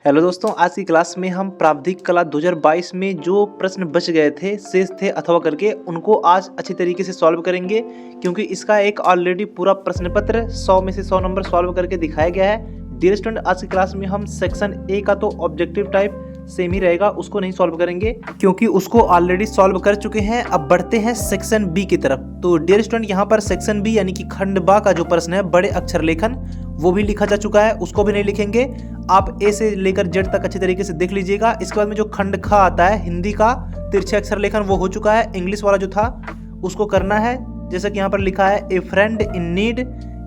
Hello दोस्तों, आज की क्लास में हम प्रावधिक कला 2022 में जो प्रश्न बच गए थे, शेष थे अथवा करके, उनको आज अच्छी तरीके से सॉल्व करेंगे। क्योंकि इसका एक ऑलरेडी पूरा प्रश्न पत्र 100 में से 100 नंबर सॉल्व करके दिखाया गया है। डियर स्टूडेंट, आज की क्लास में हम सेक्शन ए का तो ऑब्जेक्टिव टाइप सेम ही रहेगा, उसको नहीं सॉल्व करेंगे क्योंकि उसको ऑलरेडी सॉल्व कर चुके हैं। अब बढ़ते हैं सेक्शन बी की तरफ। तो डियर स्टूडेंट, यहाँ पर सेक्शन बी यानी कि खंड बा का जो प्रश्न है, बड़े अक्षर लेखन, वो भी लिखा जा चुका है, उसको भी नहीं लिखेंगे। आप ए से लेकर जेड तक अच्छी तरीके से देख लीजिएगा। इसके बाद में जो खंड ख आता है, हिंदी का तिरछे अक्षर लेखन, वो हो चुका है। इंग्लिश वाला जो था उसको करना है, जैसा कि यहाँ पर लिखा है, a friend in need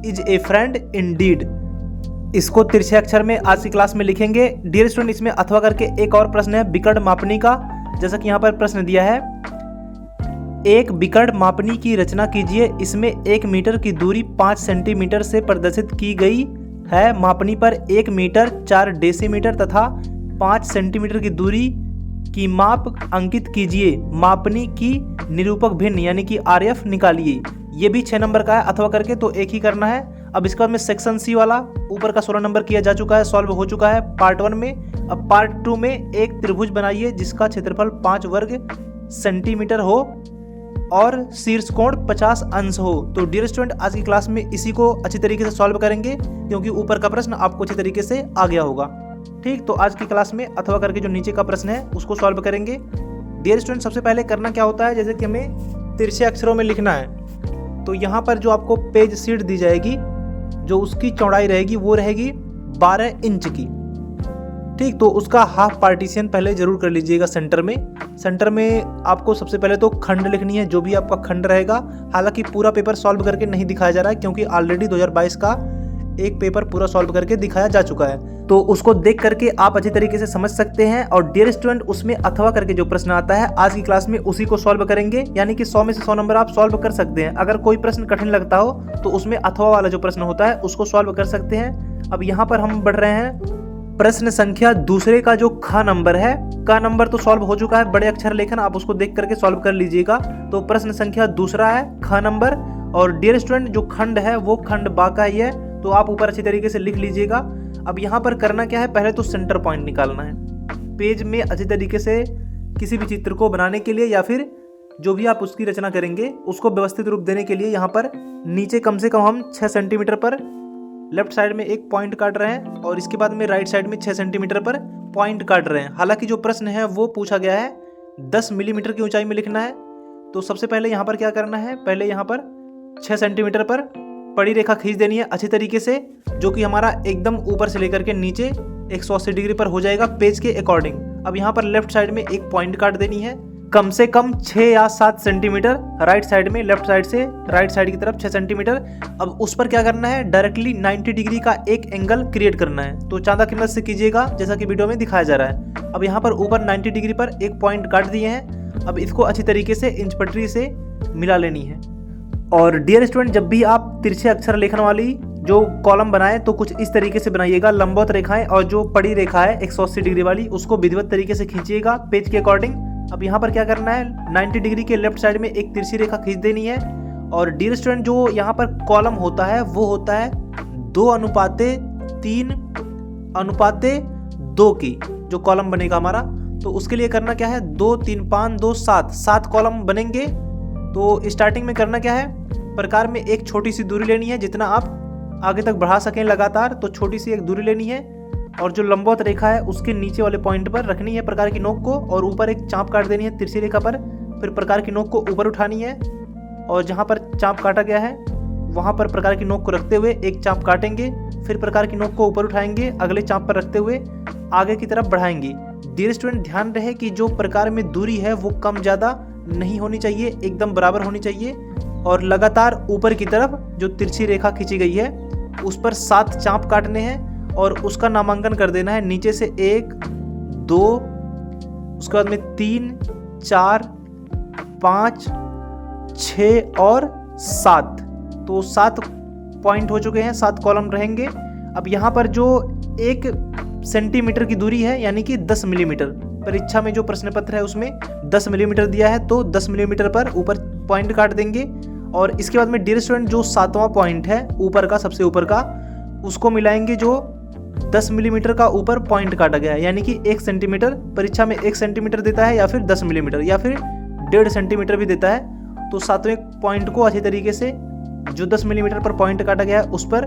is a friend indeed. इसको तिरछे अक्षर में आज की क्लास में लिखेंगे। डियर स्टूडेंट, इसमें अथवा करके एक और प्रश्न है विकर्ण मापनी का। जैसा कि यहाँ पर प्रश्न दिया है, एक विकर्ण मापनी की रचना कीजिए। इसमें 1 मीटर की दूरी 5 सेंटीमीटर से प्रदर्शित की गई है। मापनी पर 1 मीटर 4 डेसीमीटर तथा 5 सेंटीमीटर की दूरी की माप अंकित कीजिए। मापनी की निरूपक भिन्न यानी कि आरएफ निकालिए। ये भी 6 नंबर का है अथवा करके, तो एक ही करना है। अब इसके बाद में सेक्शन सी वाला ऊपर का 16 नंबर किया जा चुका है, सॉल्व हो चुका है पार्ट 1 में। अब पार्ट 2 में एक त्रिभुज बनाइए जिसका क्षेत्रफल 5 वर्ग सेंटीमीटर हो और शीर्ष कोण 50 अंश हो। तो डियर स्टूडेंट, आज की क्लास में इसी को अच्छी तरीके से सॉल्व करेंगे क्योंकि ऊपर का प्रश्न आपको अच्छी तरीके से आ गया होगा। ठीक, तो आज की क्लास में अथवा करके जो नीचे का प्रश्न है उसको सॉल्व करेंगे। डियर स्टूडेंट, सबसे पहले करना क्या होता है, जैसे कि हमें तिरछे अक्षरों में लिखना है, तो यहाँ पर जो आपको पेज शीट दी जाएगी, जो उसकी चौड़ाई रहेगी वो रहेगी 12 इंच की। ठीक, तो उसका हाफ पार्टीशन पहले जरूर कर लीजिएगा। सेंटर में आपको सबसे पहले तो खंड लिखनी है, जो भी आपका खंड रहेगा। हालांकि पूरा पेपर सॉल्व करके नहीं दिखाया जा रहा है क्योंकि ऑलरेडी 2022 का एक पेपर पूरा सॉल्व करके दिखाया जा चुका है, तो उसको देख करके आप अच्छी तरीके से समझ सकते हैं। और डियर स्टूडेंट, उसमें अथवा करके जो प्रश्न आता है आज की क्लास में उसी को सॉल्व करेंगे, यानी कि 100 में से 100 नंबर आप सॉल्व कर सकते हैं। अगर कोई प्रश्न कठिन लगता हो तो उसमें अथवा वाला जो प्रश्न होता है उसको सॉल्व कर सकते हैं। अब यहाँ पर हम बढ़ रहे हैं प्रश्न संख्या दूसरे का जो ख नंबर है, का नंबर तो सॉल्व हो चुका है, बड़े अक्षर लेखन, आप उसको देख करके सॉल्व कर लीजिएगा। तो प्रश्न संख्या दूसरा है ख नंबर। और डियर स्टूडेंट, जो खंड है वो खंड बा का ही है, तो आप ऊपर अच्छी तरीके से लिख लीजिएगा। अब यहाँ पर करना क्या है, पहले तो सेंटर पॉइंट निकालना है पेज में अच्छी तरीके से। किसी भी चित्र को बनाने के लिए या फिर जो भी आप उसकी रचना करेंगे उसको व्यवस्थित रूप देने के लिए यहाँ पर नीचे कम से कम हम 6 सेंटीमीटर पर लेफ्ट साइड में एक पॉइंट काट रहे हैं और इसके बाद में राइट साइड में 6 सेंटीमीटर पर पॉइंट काट रहे हैं। हालांकि जो प्रश्न है वो पूछा गया है 10 मिलीमीटर की ऊंचाई में लिखना है। तो सबसे पहले यहाँ पर क्या करना है, पहले यहाँ पर 6 सेंटीमीटर पर पड़ी रेखा खींच देनी है अच्छी तरीके से, जो कि हमारा एकदम ऊपर से लेकर के नीचे 180 डिग्री पर हो जाएगा पेज के अकॉर्डिंग। अब यहाँ पर लेफ्ट साइड में एक पॉइंट काट देनी है कम से कम 6 या 7 सेंटीमीटर राइट साइड में, लेफ्ट साइड से राइट साइड की तरफ 6 सेंटीमीटर। अब उस पर क्या करना है, डायरेक्टली 90 डिग्री का एक एंगल क्रिएट करना है। तो चांदा की मदद से कीजिएगा जैसा कि वीडियो में दिखाया जा रहा है। अब यहाँ पर ऊपर 90 डिग्री पर एक पॉइंट काट दिए हैं। अब इसको अच्छी तरीके से इंच पटरी से मिला लेनी है। और डियर स्टूडेंट, जब भी आप तिरछे अक्षर लेखन वाली जो कॉलम बनाए तो कुछ इस तरीके से बनाइएगा, लंबवत रेखाएं, और जो पड़ी रेखा है 180 डिग्री वाली उसको विधिवत तरीके से खींचिएगा पेज के अकॉर्डिंग। अब यहाँ पर क्या करना है, 90 डिग्री के लेफ्ट साइड में एक तिरछी रेखा खींच देनी है। और डियर स्टूडेंट, जो यहाँ पर कॉलम होता है वो होता है 2:3:2 की जो कॉलम बनेगा हमारा। तो उसके लिए करना क्या है, 2 3 5 2 7 कॉलम बनेंगे। तो स्टार्टिंग में करना क्या है, प्रकार में एक छोटी सी दूरी लेनी है, जितना आप आगे तक बढ़ा सकें लगातार, तो छोटी सी एक दूरी लेनी है। और जो लंबवत रेखा है उसके नीचे वाले पॉइंट पर रखनी है प्रकार की नोक को, और ऊपर एक चाप काट देनी है तिरछी रेखा पर। फिर प्रकार की नोक को ऊपर उठानी है और जहाँ पर चाप काटा गया है वहाँ पर प्रकार की नोक को रखते हुए एक चाप काटेंगे। फिर प्रकार की नोक को ऊपर उठाएंगे, अगले चाप पर रखते हुए आगे की तरफ बढ़ाएंगे। डियर स्टूडेंट, ध्यान रहे कि जो प्रकार में दूरी है वो कम ज़्यादा नहीं होनी चाहिए, एकदम बराबर होनी चाहिए। और लगातार ऊपर की तरफ जो तिरछी रेखा खींची गई है उस पर 7 चाप काटने हैं और उसका नामांकन कर देना है नीचे से 1 2, उसके बाद में 3 4 5 6 और 7। तो 7 पॉइंट हो चुके हैं, 7 कॉलम रहेंगे। अब यहाँ पर जो 1 सेंटीमीटर की दूरी है यानी कि 10 मिलीमीटर, परीक्षा में जो प्रश्न पत्र है उसमें 10 मिलीमीटर दिया है, तो 10 मिलीमीटर पर ऊपर पॉइंट काट देंगे। और इसके बाद में डियर स्टूडेंट, जो 7वां पॉइंट है ऊपर का, सबसे ऊपर का, उसको मिलाएंगे जो 10 मिलीमीटर का ऊपर पॉइंट काटा गया है, यानी कि 1 सेंटीमीटर, परीक्षा में 1 सेंटीमीटर देता है या फिर 10 मिलीमीटर या फिर 1.5 सेंटीमीटर भी देता है। तो 7वें पॉइंट को अच्छी तरीके से जो 10 मिलीमीटर पर पॉइंट काटा गया है उस पर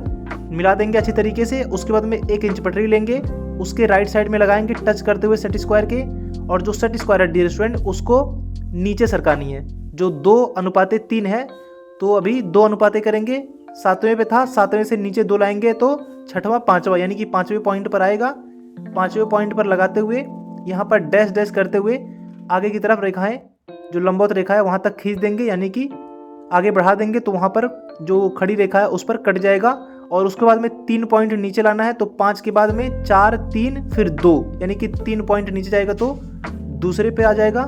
मिला देंगे अच्छी तरीके से। उसके बाद में 1 इंच पटरी लेंगे, उसके राइट साइड में लगाएंगे टच करते हुए सेट स्क्वायर के, और जो सेट स्क्वायर है डियर स्टूडेंट उसको नीचे सरकानी है। जो 2:3 है तो अभी 2 करेंगे। 7वें पे था, 7वें से नीचे 2 लाएंगे तो 6वां 5वां यानी कि 5वें पॉइंट पर आएगा। 5वें पॉइंट पर लगाते हुए यहाँ पर डैश डैश करते हुए आगे की तरफ रेखाएं जो लंबवत रेखा है वहाँ तक खींच देंगे, यानी कि आगे बढ़ा देंगे तो वहाँ पर जो खड़ी रेखा है उस पर कट जाएगा। और उसके बाद में 3 पॉइंट नीचे लाना है, तो 5 के बाद में 4 3 फिर 2 यानी कि 3 पॉइंट नीचे जाएगा तो दूसरे पे आ जाएगा।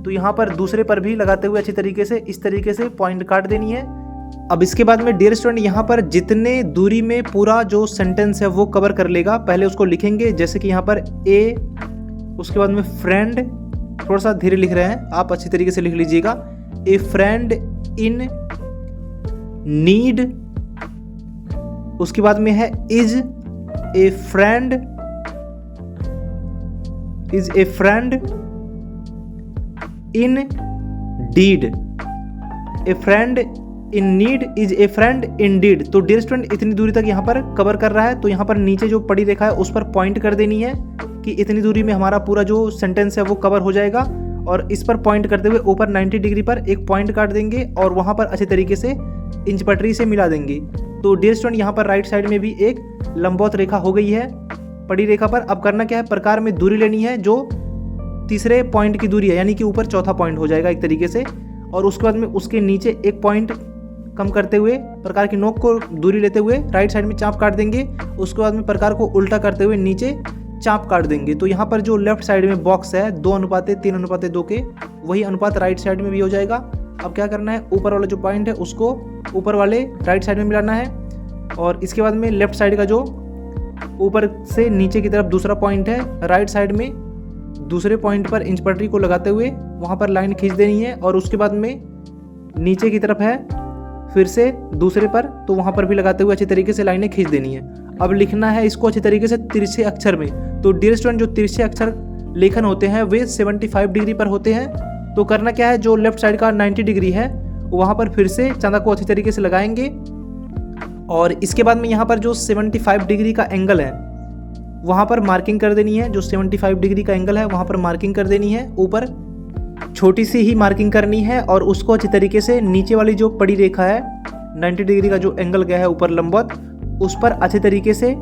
तो यहाँ पर दूसरे पर भी लगाते हुए अच्छी तरीके से इस तरीके से पॉइंट काट देनी है। अब इसके बाद में डियर स्टूडेंट यहाँ पर जितने दूरी में पूरा जो सेंटेंस है वो कवर कर लेगा, पहले उसको लिखेंगे। जैसे कि यहाँ पर ए, उसके बाद में फ्रेंड, थोड़ा सा धीरे लिख रहे हैं आप, अच्छी तरीके से लिख लीजिएगा। ए फ्रेंड इन नीड, उसके बाद में है is a friend indeed, a friend in need is a friend indeed. तो डियर स्टूडेंट इतनी दूरी तक यहाँ पर कवर कर रहा है, तो यहाँ पर नीचे जो पड़ी रेखा है उस पर पॉइंट कर देनी है कि इतनी दूरी में हमारा पूरा जो सेंटेंस है वो कवर हो जाएगा। और इस पर पॉइंट करते हुए ऊपर 90 डिग्री पर एक पॉइंट काट देंगे और वहाँ पर अच्छे तरीके से इंच पटरी से मिला देंगे। तो डियर स्टूडेंट यहाँ पर राइट साइड में भी एक लंबवत रेखा हो गई है पड़ी रेखा पर। अब करना क्या है, प्रकार में दूरी लेनी है जो तीसरे पॉइंट की दूरी है, यानी कि ऊपर चौथा पॉइंट हो जाएगा एक तरीके से। और उसके बाद में उसके नीचे एक पॉइंट कम करते हुए प्रकार की नोक को दूरी लेते हुए राइट साइड में चाप काट देंगे। उसके बाद में प्रकार को उल्टा करते हुए नीचे चाप काट देंगे। तो यहाँ पर जो लेफ्ट साइड में बॉक्स है 2:3:2 के, वही अनुपात राइट साइड में भी हो जाएगा। अब क्या करना है, ऊपर वाला जो पॉइंट है उसको ऊपर वाले राइट साइड में मिलाना है। और इसके बाद में लेफ्ट साइड का जो ऊपर से नीचे की तरफ दूसरा पॉइंट है, राइट साइड में दूसरे पॉइंट पर इंच पटरी को लगाते हुए वहाँ पर लाइन खींच देनी है। और उसके बाद में नीचे की तरफ है फिर से दूसरे पर, तो वहाँ पर भी लगाते हुए अच्छी तरीके से लाइनें खींच देनी है। अब लिखना है इसको अच्छी तरीके से तिरछे अक्षर में। तो डियर स्टूडेंट जो तिरछे अक्षर लेखन होते हैं वे 75 डिग्री पर होते हैं। तो करना क्या है, जो लेफ्ट साइड का 90 डिग्री है वहाँ पर फिर से चांदा को अच्छी तरीके से लगाएंगे। और इसके बाद में यहाँ पर जो 75 डिग्री का एंगल है वहाँ पर मार्किंग कर देनी है। जो 75 डिग्री का एंगल है वहाँ पर मार्किंग कर देनी है, ऊपर छोटी सी ही मार्किंग करनी है। और उसको अच्छी तरीके से नीचे वाली जो पड़ी रेखा है 90 डिग्री का जो एंगल गया है ऊपर लंबवत, उस पर अच्छे तरीके से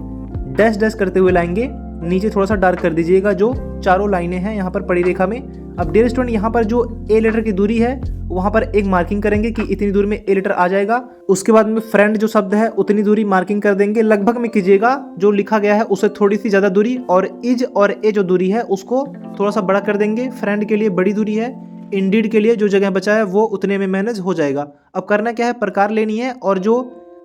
डैश डैश करते हुए लाएंगे। नीचे थोड़ा सा डार्क कर दीजिएगा जो चारों लाइनें हैं यहाँ पर पड़ी रेखा में। अब डियर स्टूडेंट यहाँ पर जो ए लेटर की दूरी है वहाँ पर एक मार्किंग करेंगे कि इतनी दूरी में ए लेटर आ जाएगा। उसके बाद में फ्रेंड जो शब्द है उतनी दूरी मार्किंग कर देंगे, लगभग में कीजिएगा, जो लिखा गया है उससे थोड़ी सी ज़्यादा दूरी। और इज और ए जो दूरी है उसको थोड़ा सा बड़ा कर देंगे। फ्रेंड के लिए बड़ी दूरी है, इंडीड के लिए जो जगह बचा है वो उतने में मैनेज हो जाएगा। अब करना क्या है, प्रकार लेनी है और जो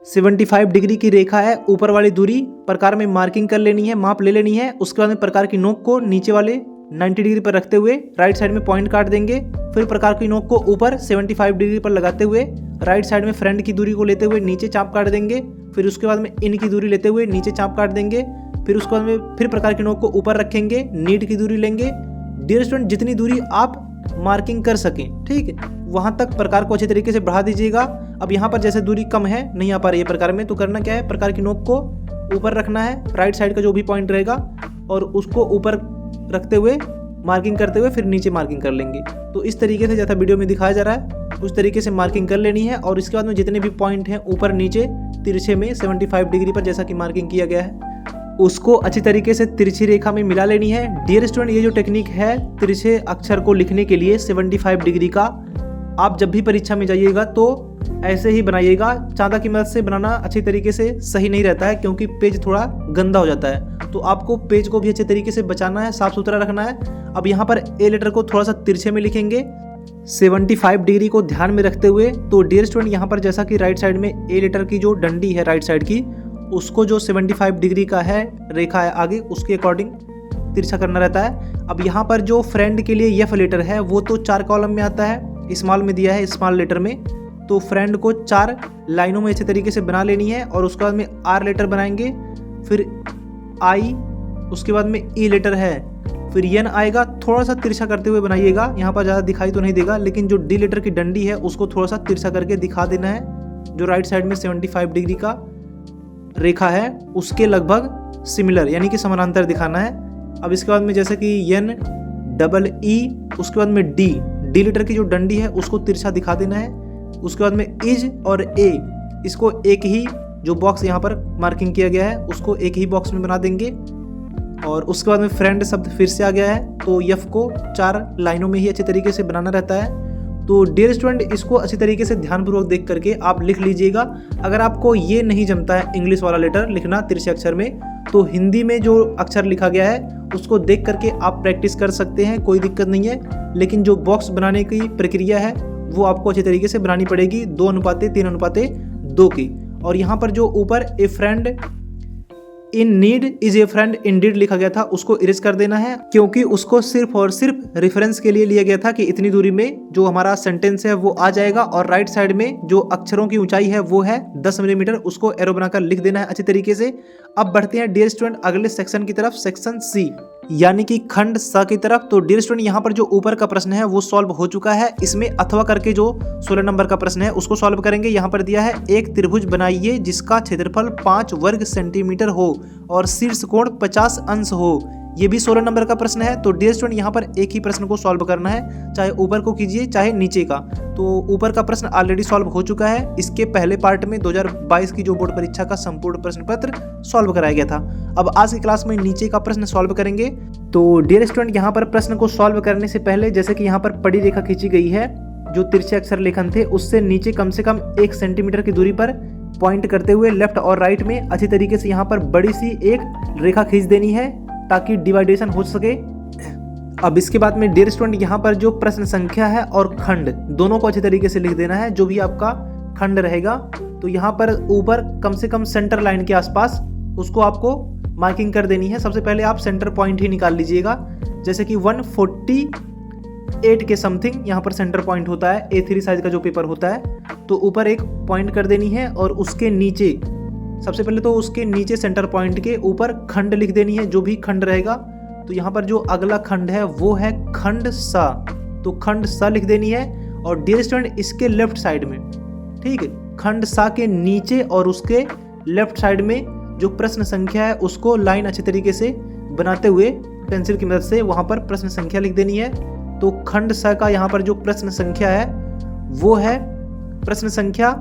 75 डिग्री की रेखा है ऊपर वाली दूरी प्रकार में मार्किंग कर लेनी है, माप ले लेनी है। उसके बाद में प्रकार की नोक को नीचे वाले 90 डिग्री पर रखते हुए राइट साइड में पॉइंट काट देंगे। फिर प्रकार की नोक को ऊपर 75 डिग्री पर लगाते हुए राइट साइड में फ्रेंड की दूरी को लेते हुए नीचे चाप काट देंगे। फिर उसके बाद में इन की दूरी लेते हुए नीचे चाप काट देंगे। फिर उसके बाद में फिर प्रकार की नोक को ऊपर रखेंगे, नीड की दूरी लेंगे। डियर स्टूडेंट जितनी दूरी आप मार्किंग कर सकें, ठीक है, वहाँ तक प्रकार को अच्छे तरीके से बढ़ा दीजिएगा। अब यहाँ पर जैसे दूरी कम है, नहीं आ पा रही है प्रकार में, तो करना क्या है, प्रकार की नोक को ऊपर रखना है, राइट साइड का जो भी पॉइंट रहेगा, और उसको ऊपर रखते हुए मार्किंग करते हुए फिर नीचे मार्किंग कर लेंगे। तो इस तरीके से जैसा वीडियो में दिखाया जा रहा है उस तरीके से मार्किंग कर लेनी है। और इसके बाद में जितने भी पॉइंट हैं ऊपर नीचे तिरछे में 75 डिग्री पर जैसा कि मार्किंग किया गया है उसको अच्छी तरीके से तिरछी रेखा में मिला लेनी है। डियर स्टूडेंट ये जो टेक्निक है तिरछे अक्षर को लिखने के लिए 75 डिग्री का, आप जब भी परीक्षा में जाइएगा तो ऐसे ही बनाइएगा। चांदा की मदद से बनाना अच्छी तरीके से सही नहीं रहता है क्योंकि पेज थोड़ा गंदा हो जाता है। तो आपको पेज को भी अच्छे तरीके से बचाना है, साफ सुथरा रखना है। अब यहाँ पर ए लेटर को थोड़ा सा तिरछे में लिखेंगे 75 डिग्री को ध्यान में रखते हुए। तो डियर स्टूडेंट यहाँ पर जैसा कि राइट साइड में ए लेटर की जो डंडी है राइट साइड की, उसको जो 75 डिग्री का है रेखा है आगे, उसके अकॉर्डिंग तिरछा करना रहता है। अब यहाँ पर जो फ्रेंड के लिए एफ लेटर है वो तो 4 कॉलम में आता है, स्मॉल में दिया है, स्मॉल लेटर में। तो फ्रेंड को 4 लाइनों में अच्छे तरीके से बना लेनी है। और उसके बाद में आर लेटर बनाएंगे, फिर आई, उसके बाद में ई लेटर है, फिर एन आएगा, थोड़ा सा तिरछा करते हुए बनाइएगा। यहाँ पर ज़्यादा दिखाई तो नहीं देगा, लेकिन जो डी लेटर की डंडी है उसको थोड़ा सा तिरछा करके दिखा देना है। जो राइट साइड में 75 डिग्री का रेखा है उसके लगभग सिमिलर यानी कि समानांतर दिखाना है। अब इसके बाद में जैसे कि एन डबल ई, उसके बाद में डी लेटर की जो डंडी है उसको तिरछा दिखा देना है। उसके बाद में इज और ए, इसको एक ही जो बॉक्स यहाँ पर मार्किंग किया गया है उसको एक ही बॉक्स में बना देंगे। और उसके बाद में फ्रेंड शब्द फिर से आ गया है, तो एफ को 4 लाइनों में ही अच्छे तरीके से बनाना रहता है। तो डियर स्टूडेंट, इसको अच्छी तरीके से ध्यानपूर्वक देख करके आप लिख लीजिएगा। अगर आपको ये नहीं जमता है इंग्लिश वाला लेटर लिखना तिरछे अक्षर में, तो हिंदी में जो अक्षर लिखा गया है उसको देख करके आप प्रैक्टिस कर सकते हैं, कोई दिक्कत नहीं है। लेकिन जो बॉक्स बनाने की प्रक्रिया है वो आपको अच्छे तरीके से बनानी पड़ेगी 2:3:2 की। और यहाँ पर जो ऊपर a friend in need is a friend indeed लिखा गया था उसको इरेज कर देना है, क्योंकि उसको सिर्फ और सिर्फ रेफरेंस के लिए लिया गया था कि इतनी दूरी में जो हमारा सेंटेंस है वो आ जाएगा। और राइट साइड में जो अक्षरों की ऊंचाई है वो है 10 मिलीमीटर, उसको एरो बनाकर लिख देना है अच्छे तरीके से। अब बढ़ते हैं डियर स्टूडेंट अगले सेक्शन की तरफ, सेक्शन सी यानी कि खंड स की तरफ। तो डियर स्टूडेंट यहाँ पर जो ऊपर का प्रश्न है वो सॉल्व हो चुका है। इसमें अथवा करके जो 16 नंबर का प्रश्न है उसको सॉल्व करेंगे। यहाँ पर दिया है एक त्रिभुज बनाइए जिसका क्षेत्रफल 5 वर्ग सेंटीमीटर हो और शीर्ष कोण 50 अंश हो। ये भी 16 नंबर का प्रश्न है। तो डियर स्टूडेंट यहाँ पर एक ही प्रश्न को सॉल्व करना है, चाहे ऊपर को कीजिए चाहे नीचे का। तो ऊपर का प्रश्न ऑलरेडी सॉल्व हो चुका है। इसके पहले पार्ट में 2022 की जो बोर्ड परीक्षा का संपूर्ण प्रश्न पत्र सॉल्व कराया गया था। अब आज की क्लास में नीचे का प्रश्न सॉल्व करेंगे। तो डियर स्टूडेंट यहाँ पर प्रश्न को सॉल्व करने से पहले जैसे कि यहाँ पर पड़ी रेखा खींची गई है, जो तिरछे अक्षर लेखन थे उससे नीचे कम से कम 1 सेंटीमीटर की दूरी पर पॉइंट करते हुए लेफ्ट और राइट में अच्छी तरीके से यहाँ पर बड़ी सी एक रेखा खींच देनी है ताकि डिवाइडेशन हो सके। अब इसके बाद में डियर स्टूडेंट यहाँ पर जो प्रश्न संख्या है और खंड दोनों को अच्छे तरीके से लिख देना है, जो भी आपका खंड रहेगा। तो यहाँ पर ऊपर कम से कम सेंटर लाइन के आसपास उसको आपको मार्किंग कर देनी है। सबसे पहले आप सेंटर पॉइंट ही निकाल लीजिएगा, जैसे कि 148 के समथिंग यहाँ पर सेंटर पॉइंट होता है, A3 साइज का जो पेपर होता है। तो ऊपर एक पॉइंट कर देनी है और उसके नीचे सबसे पहले तो उसके नीचे सेंटर पॉइंट के ऊपर खंड लिख देनी है, जो भी खंड रहेगा। तो यहाँ पर जो अगला खंड है वो है खंड सा, तो खंड सा लिख देनी है। और डियर स्टूडेंट इसके लेफ्ट साइड में, ठीक है, खंड सा के नीचे और उसके लेफ्ट साइड में जो प्रश्न संख्या है उसको लाइन अच्छे तरीके से बनाते हुए पेंसिल की मदद से वहाँ पर प्रश्न संख्या लिख देनी है। तो खंड सा का यहाँ पर जो प्रश्न संख्या है वो है प्रश्न संख्या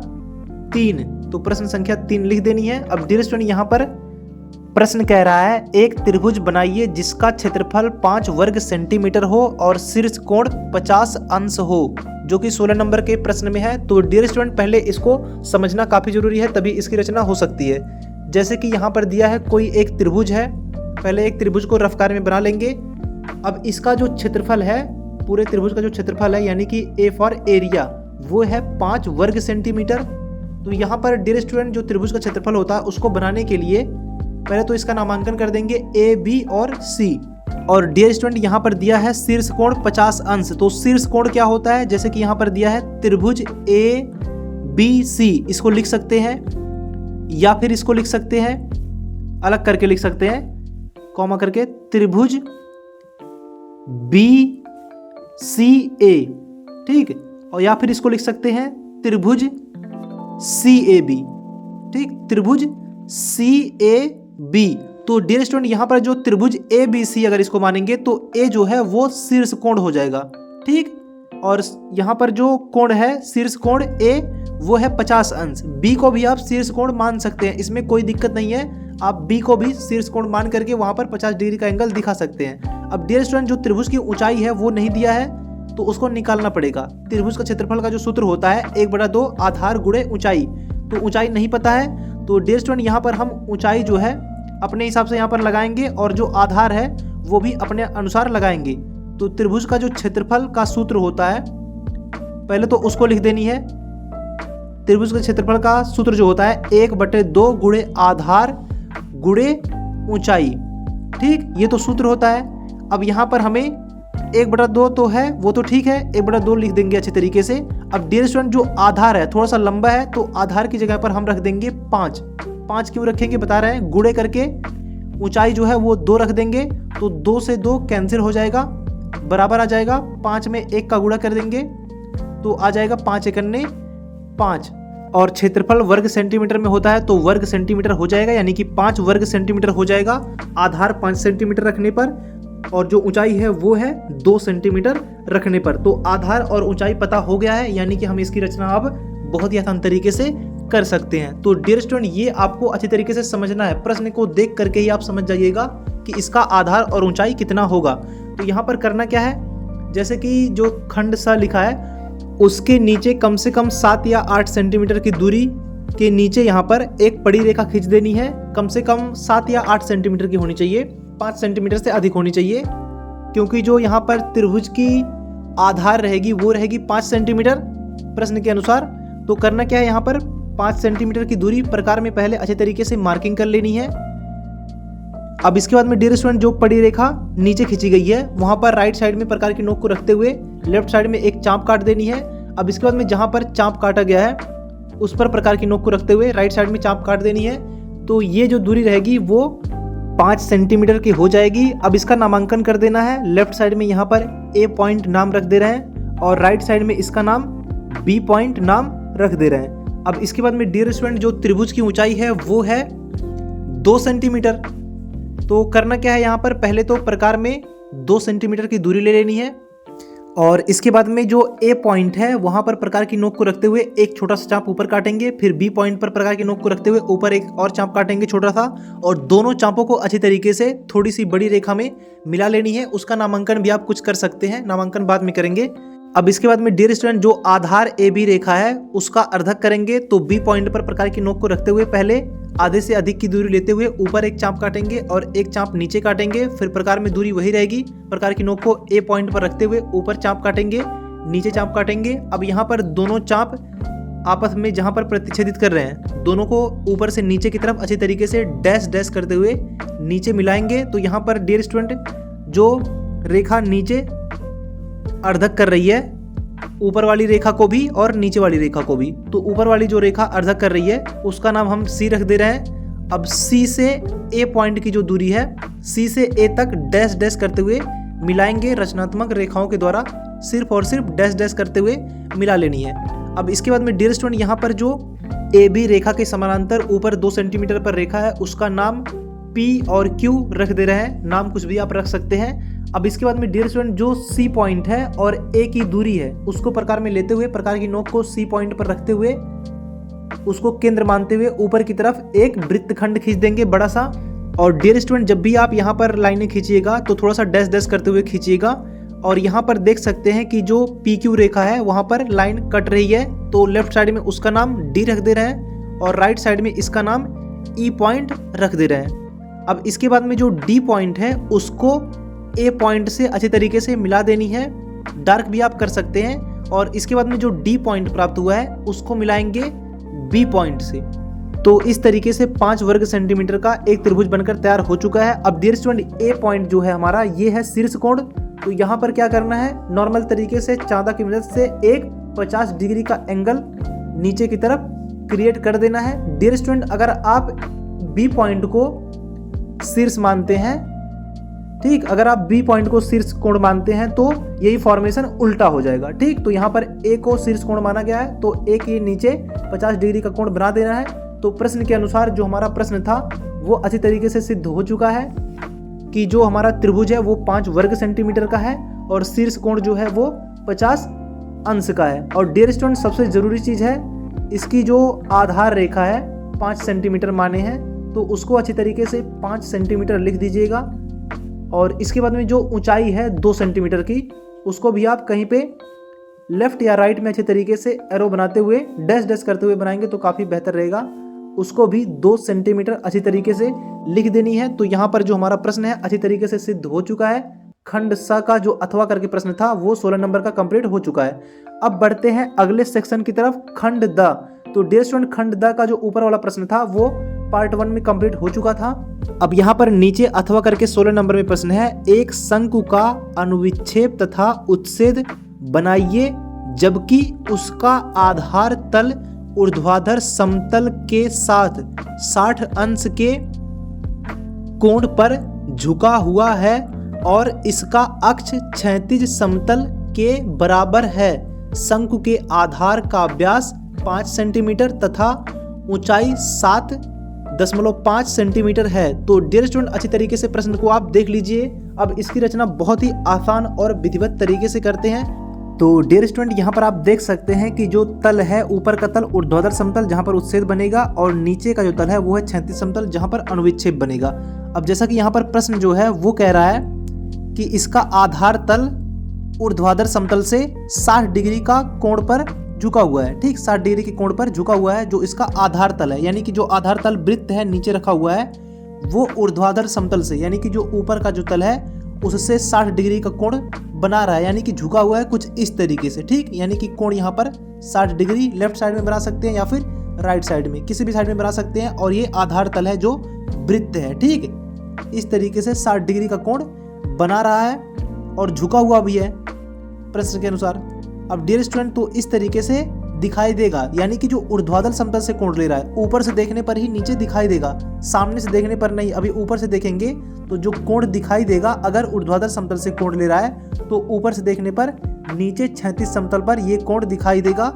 3, तो प्रश्न संख्या 3 लिख देनी है। अब डियर स्टूडेंट यहाँ पर प्रश्न कह रहा है एक त्रिभुज बनाइए जिसका क्षेत्रफल 5 वर्ग सेंटीमीटर हो और शीर्ष कोण 50 अंश हो, जो कि 16 नंबर के प्रश्न में है। तो डियर स्टूडेंट पहले इसको समझना काफी जरूरी है, तभी इसकी रचना हो सकती है। जैसे कि यहाँ पर दिया है कोई एक त्रिभुज है, पहले एक त्रिभुज को रफ कार्य में बना लेंगे। अब इसका जो क्षेत्रफल है, पूरे त्रिभुज का जो क्षेत्रफल है यानी कि ए फॉर एरिया वो है 5 वर्ग सेंटीमीटर। तो यहाँ पर डियर स्टूडेंट जो त्रिभुज का क्षेत्रफल होता है उसको बनाने के लिए पहले तो इसका नामांकन कर देंगे ए, बी और सी। और डियर स्टूडेंट यहाँ पर दिया है शीर्ष कोण 50 अंश। तो शीर्ष कोण क्या होता है, जैसे कि यहाँ पर दिया है त्रिभुज ए बी सी, इसको लिख सकते हैं या फिर इसको लिख सकते हैं अलग करके लिख सकते हैं, कॉमा करके त्रिभुज बी सी ए, ठीक। और या फिर इसको लिख सकते हैं त्रिभुज सी ए बी, ठीक, त्रिभुज सी ए बी। तो डियर स्टूडेंट यहाँ पर जो त्रिभुज ए बी सी अगर इसको मानेंगे तो ए जो है वो शीर्ष कोण हो जाएगा, ठीक। और यहाँ पर जो कोण है शीर्ष कोण ए वो है 50 अंश। बी को भी आप शीर्ष कोण मान सकते हैं, इसमें कोई दिक्कत नहीं है। आप बी को भी शीर्ष कोण मान करके वहां पर 50 डिग्री का एंगल दिखा सकते हैं। अब डियर स्टूडेंट जो त्रिभुज की ऊंचाई है वो नहीं दिया है तो उसको निकालना पड़ेगा। त्रिभुज का क्षेत्रफल का जो सूत्र होता है 1/2 आधार गुणे ऊंचाई, तो ऊंचाई नहीं पता है। तो डियर स्टूडेंट यहाँ पर हम ऊंचाई जो है अपने हिसाब से यहाँ पर लगाएंगे और जो आधार है वो भी अपने अनुसार लगाएंगे। तो त्रिभुज का जो क्षेत्रफल का सूत्र होता है पहले तो उसको लिख देनी है। त्रिभुज के क्षेत्रफल का सूत्र जो होता है 1/2 गुणे आधार गुणे ऊंचाई, ठीक, ये तो सूत्र होता है। अब यहाँ पर हमें 1/2 तो है वो तो ठीक है, 1/2 लिख देंगे अच्छे तरीके से। अब डियर स्टूडेंट जो आधार है थोड़ा सा लंबा है तो आधार की जगह पर हम रख देंगे 5। क्यों रखेंगे बता रहे हैं, गुणे करके ऊंचाई जो है वो 2 रख देंगे तो 2 से 2 कैंसिल हो जाएगा, बराबर आ जाएगा। 5 में 1 का गुणा कर देंगे तो आ जाएगा 5 एकन्ने 5। और क्षेत्रफल वर्ग सेंटीमीटर में होता है तो वर्ग सेंटीमीटर हो जाएगा, यानी कि 5 वर्ग सेंटीमीटर हो जाएगा आधार 5 सेंटीमीटर रखने पर, और जो ऊंचाई है वो है 2 सेंटीमीटर रखने पर। तो आधार और ऊंचाई पता हो गया है, यानी कि हम इसकी रचना अब बहुत ही आसान तरीके से कर सकते हैं। तो डियर स्टूडेंट, ये आपको अच्छी तरीके से समझना है। प्रश्न को देख करके ही आप समझ जाइएगा कि इसका आधार और ऊंचाई कितना होगा। तो यहाँ पर करना क्या है, जैसे कि जो खंड सा लिखा है उसके नीचे कम से कम 7 या 8 सेंटीमीटर की दूरी के नीचे यहाँ पर एक पड़ी रेखा खींच देनी है। कम से कम 7 या 8 सेंटीमीटर की होनी चाहिए, 5 सेंटीमीटर से अधिक होनी चाहिए, क्योंकि जो यहाँ पर त्रिभुज की आधार रहेगी वो रहेगी 5 सेंटीमीटर प्रश्न के अनुसार। तो करना क्या है, यहाँ पर 5 सेंटीमीटर की दूरी प्रकार में पहले अच्छे तरीके से मार्किंग कर लेनी है। अब इसके बाद में डियर स्टूडेंट, जो पड़ी रेखा नीचे खींची गई है वहां पर राइट साइड में प्रकार की नोक को रखते हुए लेफ्ट साइड में एक चाप काट देनी है। अब इसके बाद में जहां पर चाप काटा गया है उस पर प्रकार की नोक को रखते हुए राइट साइड में चाप काट देनी है। तो ये जो दूरी रहेगी वो 5 सेंटीमीटर की हो जाएगी। अब इसका नामांकन कर देना है। लेफ्ट साइड में यहाँ पर ए पॉइंट नाम रख दे रहे हैं और राइट साइड में इसका नाम बी पॉइंट नाम रख दे रहे हैं। अब इसके बाद में डियर स्टूडेंट, जो त्रिभुज की ऊंचाई है वो है 2 सेंटीमीटर। तो करना क्या है, यहाँ पर पहले तो प्रकार में 2 सेंटीमीटर की दूरी ले लेनी है और इसके बाद में जो ए पॉइंट है वहां पर प्रकार की नोक को रखते हुए एक छोटा सा चाप ऊपर काटेंगे। फिर बी पॉइंट पर प्रकार की नोक को रखते हुए ऊपर एक और चाप काटेंगे छोटा सा, और दोनों चापों को अच्छी तरीके से थोड़ी सी बड़ी रेखा में मिला लेनी है। उसका नामांकन भी आप कुछ कर सकते हैं, नामांकन बाद में करेंगे। अब इसके बाद में डियर स्टूडेंट, जो आधार ए बी रेखा है उसका अर्धक करेंगे। तो बी पॉइंट पर प्रकार की नोक को रखते हुए पहले आधे से अधिक की दूरी लेते हुए ऊपर एक चाप काटेंगे और एक चाप नीचे काटेंगे। फिर प्रकार में दूरी वही रहेगी, प्रकार की नोक को ए पॉइंट पर रखते हुए ऊपर चाप काटेंगे, नीचे चाप काटेंगे। अब यहाँ पर दोनों चाप आपस में जहाँ पर प्रतिच्छेदित कर रहे हैं दोनों को ऊपर से नीचे की तरफ अच्छी तरीके से डैश डैश करते हुए नीचे मिलाएंगे। तो यहाँ पर डियर स्टूडेंट, जो रेखा नीचे अर्धक कर रही है ऊपर वाली रेखा को भी और नीचे वाली रेखा को भी, तो ऊपर वाली जो रेखा अर्धक कर रही है उसका नाम हम सी रख दे रहे हैं। अब सी से ए पॉइंट की जो दूरी है सी से ए तक डैश डैश करते हुए मिलाएंगे रचनात्मक रेखाओं के द्वारा, सिर्फ और सिर्फ डैश डैश करते हुए मिला लेनी है। अब इसके बाद में डियर स्टूडेंट, यहाँ पर जो ए बी रेखा के समानांतर ऊपर 2 सेंटीमीटर पर रेखा है उसका नाम पी और क्यू रख दे रहे हैं, नाम कुछ भी आप रख सकते हैं। अब इसके बाद में डियर स्टूडेंट, जो सी पॉइंट है और ए की दूरी है उसको प्रकार में लेते हुए प्रकार की नोक को सी पॉइंट पर रखते हुए उसको केंद्र मानते हुए ऊपर की तरफ एक वृत्तखंड खींच देंगे बड़ा सा। और डियर स्टूडेंट, जब भी आप यहाँ पर लाइनें खींचिएगा तो थोड़ा सा डैश डैश करते हुए खींचिएगा। और यहाँ पर देख सकते हैं कि जो पी क्यू रेखा है वहाँ पर लाइन कट रही है, तो लेफ्ट साइड में उसका नाम डी रख दे रहे हैं और राइट साइड में इसका नाम ई पॉइंट रख दे रहे हैं। अब इसके बाद में जो डी पॉइंट है उसको ए पॉइंट से अच्छे तरीके से मिला देनी है, डार्क भी आप कर सकते हैं। और इसके बाद में जो डी पॉइंट प्राप्त हुआ है उसको मिलाएंगे बी पॉइंट से। तो इस तरीके से 5 वर्ग सेंटीमीटर का एक त्रिभुज बनकर तैयार हो चुका है। अब डियर स्टूडेंट, ए पॉइंट जो है हमारा ये है शीर्ष कोण। तो यहाँ पर क्या करना है, नॉर्मल तरीके से चांदा की मदद से एक 50 डिग्री का एंगल नीचे की तरफ क्रिएट कर देना है। डियर स्टूडेंट, अगर आप बी पॉइंट को शीर्ष मानते हैं, ठीक, अगर आप बी पॉइंट को शीर्ष कोण मानते हैं तो यही फॉर्मेशन उल्टा हो जाएगा। ठीक, तो यहाँ पर ए को शीर्ष कोण माना गया है तो ए के नीचे 50 डिग्री का कोण बना देना है। तो प्रश्न के अनुसार जो हमारा प्रश्न था वो अच्छी तरीके से सिद्ध हो चुका है कि जो हमारा त्रिभुज है वो 5 वर्ग सेंटीमीटर का है और शीर्ष कोण जो है वो 50 अंश का है। और डियर स्टूडेंट, सबसे जरूरी चीज है इसकी जो आधार रेखा है 5 सेंटीमीटर माने हैं, तो उसको अच्छी तरीके से 5 सेंटीमीटर लिख दीजिएगा। और इसके बाद में जो ऊंचाई है 2 सेंटीमीटर की, उसको भी आप कहीं पे लेफ्ट या राइट में अच्छे तरीके से एरो बनाते हुए डैश डैश करते हुए बनाएंगे तो काफ़ी बेहतर रहेगा। उसको भी 2 सेंटीमीटर अच्छी तरीके से लिख देनी है। तो यहाँ पर जो हमारा प्रश्न है अच्छी तरीके से सिद्ध हो चुका है। खंड स का जो अथवा करके प्रश्न था वो 16 नंबर का कंप्लीट हो चुका है। अब बढ़ते हैं अगले सेक्शन की तरफ, खंड द। तो डियर स्टूडेंट, खंड द का जो ऊपर वाला प्रश्न था वो पार्ट 1 में कंप्लीट हो चुका था। अब यहाँ पर नीचे अथवा करके 16 नंबर में प्रश्न है, एक शंकु का अनुविक्षेप तथा उच्छेद बनाइए जबकि उसका आधार तल ऊर्ध्वाधर समतल के साथ 60 अंश के कोण पर झुका हुआ है और इसका अक्ष क्षैतिज समतल के बराबर है। शंकु के आधार का व्यास 5 सेंटीमीटर तथा ऊंचाई 7.5 सेंटीमीटर है। तो डियर स्टूडेंट, अच्छी तरीके से प्रश्न को आप देख लीजिए। अब इसकी रचना बहुत ही आसान और विधिवत तरीके से करते हैं। तो डियर स्टूडेंट, यहाँ पर आप देख सकते हैं कि जो तल है, ऊपर का तल ऊर्ध्वाधर समतल जहाँ पर उच्छेद बनेगा, और नीचे का जो तल है वो है क्षैतिज समतल जहाँ पर अनुविच्छेद बनेगा। अब जैसा कि यहाँ पर प्रश्न जो है वो कह रहा है कि इसका आधार तल ऊर्ध्वाधर समतल से 60 डिग्री का कोण पर झुका हुआ है। ठीक, 60 डिग्री के कोण पर झुका हुआ है जो इसका आधार तल है, यानी कि जो आधार तल वृत्त है नीचे रखा हुआ है वो ऊर्ध्वाधर समतल से, यानी कि जो ऊपर का जो तल है उससे 60 डिग्री का कोण बना रहा है, यानी कि झुका हुआ है कुछ इस तरीके से। ठीक, यानी कि कोण यहाँ पर 60 डिग्री लेफ्ट साइड में बना सकते हैं या फिर राइट साइड में, किसी भी साइड में बना सकते हैं। और ये आधार तल है जो वृत्त है। ठीक, इस तरीके से 60 डिग्री का कोण बना रहा है और झुका हुआ भी है प्रश्न के अनुसार। अब डियर स्टूडेंट, तो इस तरीके से दिखाई देगा, यानी कि जो ऊर्ध्वाधर समतल से कोण ले रहा है, ऊपर से देखने पर ही नीचे दिखाई देगा, सामने से देखने पर नहीं। अभी ऊपर से देखेंगे तो जो कोण दिखाई देगा, अगर ऊर्ध्वाधर समतल से कोण ले रहा है तो ऊपर से देखने पर नीचे क्षैतिज समतल पर ये कोण दिखाई देगा।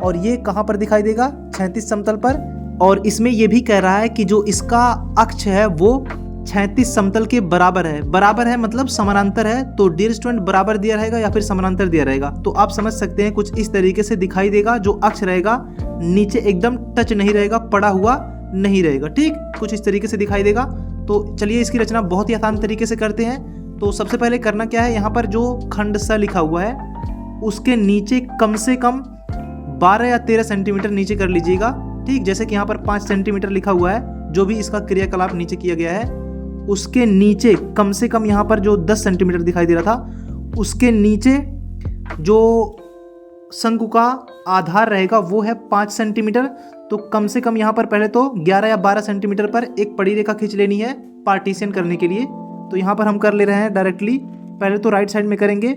और ये कहाँ पर दिखाई देगा? क्षैतिज समतल पर। और इसमें यह भी कह रहा है कि जो इसका अक्ष है वो क्षैतिज समतल के बराबर है। बराबर है मतलब समानांतर है। तो डियर स्टूडेंट, बराबर दिया रहेगा या फिर समानांतर दिया रहेगा, तो आप समझ सकते हैं कुछ इस तरीके से दिखाई देगा। जो अक्ष रहेगा नीचे एकदम टच नहीं रहेगा, पड़ा हुआ नहीं रहेगा। ठीक, कुछ इस तरीके से दिखाई देगा। तो चलिए इसकी रचना बहुत ही आसान तरीके से करते हैं। तो सबसे पहले करना क्या है, यहाँ पर जो खंड स लिखा हुआ है उसके नीचे कम से कम 12 या 13 सेंटीमीटर नीचे कर लीजिएगा। ठीक, जैसे कि यहाँ पर 5 सेंटीमीटर लिखा हुआ है, जो भी इसका क्रियाकलाप नीचे किया गया है उसके नीचे कम से कम यहाँ पर जो 10 सेंटीमीटर दिखाई दे रहा था, उसके नीचे जो शंकु का आधार रहेगा वो है 5 सेंटीमीटर। तो कम से कम यहाँ पर पहले तो 11 या 12 सेंटीमीटर पर एक पड़ी रेखा खींच लेनी है पार्टीशन करने के लिए। तो यहाँ पर हम कर ले रहे हैं डायरेक्टली। पहले तो राइट साइड में करेंगे,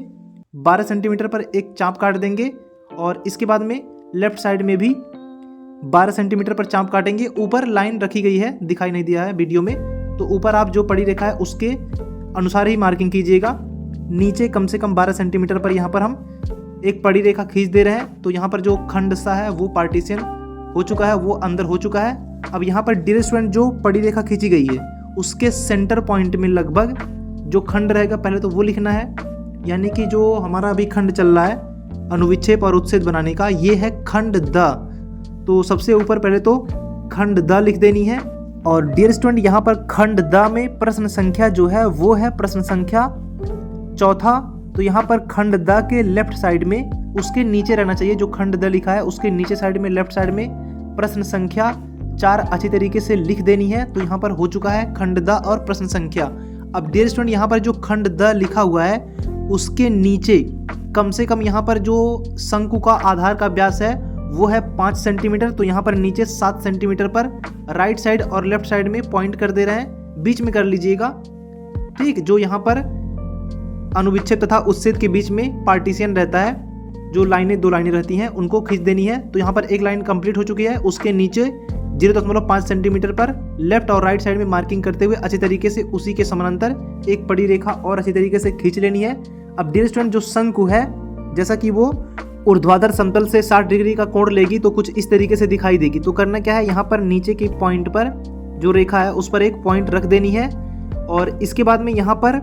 12 सेंटीमीटर पर एक चाप काट देंगे, और इसके बाद में लेफ्ट साइड में भी 12 सेंटीमीटर पर चाप काटेंगे। ऊपर लाइन रखी गई है, दिखाई नहीं दिया है वीडियो में, तो ऊपर आप जो पड़ी रेखा है उसके अनुसार ही मार्किंग कीजिएगा। नीचे कम से कम 12 सेंटीमीटर पर यहाँ पर हम एक पड़ी रेखा खींच दे रहे हैं। तो यहाँ पर जो खंड सा है वो पार्टीशन हो चुका है, वो अंदर हो चुका है। अब यहाँ पर डियर स्टूडेंट, जो पड़ी रेखा खींची गई है उसके सेंटर पॉइंट में लगभग जो खंड रहेगा पहले तो वो लिखना है, यानी कि जो हमारा अभी खंड चल रहा है अनुविच्छेद और उच्छेद बनाने का, ये है खंड द। तो सबसे ऊपर पहले तो खंड द लिख देनी है। और डियर स्टूडेंट, यहाँ पर खंड द में प्रश्न संख्या जो है वो है प्रश्न संख्या 4। तो यहाँ पर खंड द के लेफ्ट साइड में उसके नीचे रहना चाहिए, जो खंड द लिखा है उसके नीचे साइड में लेफ्ट साइड में प्रश्न संख्या 4 अच्छी तरीके से लिख देनी है। तो यहाँ पर हो चुका है खंड द और प्रश्न संख्या। अब डियर स्टूडेंट, यहाँ पर जो खंड द लिखा हुआ है उसके नीचे कम से कम यहाँ पर जो शंकु का आधार का व्यास है वो है 5 सेंटीमीटर। तो यहाँ पर नीचे 7 सेंटीमीटर पर राइट साइड और लेफ्ट साइड में पॉइंट कर दे रहे हैं, बीच में कर लीजिएगा। ठीक, जो यहाँ पर अनुविच्छेद तथा उच्छेद के बीच में पार्टीशन रहता है, जो लाइनें 2 लाइनें रहती हैं उनको खींच देनी है। तो यहाँ पर एक लाइन कंप्लीट हो चुकी है, उसके नीचे 0.5 सेंटीमीटर पर लेफ्ट और राइट साइड में मार्किंग करते हुए अच्छी तरीके से उसी के समानांतर एक पड़ी रेखा और अच्छी तरीके से खींच लेनी है। अब डियर स्टूडेंट, जो शंकु है जैसा कि वो ऊर्ध्वाधर समतल से 60 डिग्री का कोण लेगी तो कुछ इस तरीके से दिखाई देगी। तो करना क्या है, यहाँ पर नीचे के पॉइंट पर जो रेखा है उस पर एक पॉइंट रख देनी है, और इसके बाद में यहाँ पर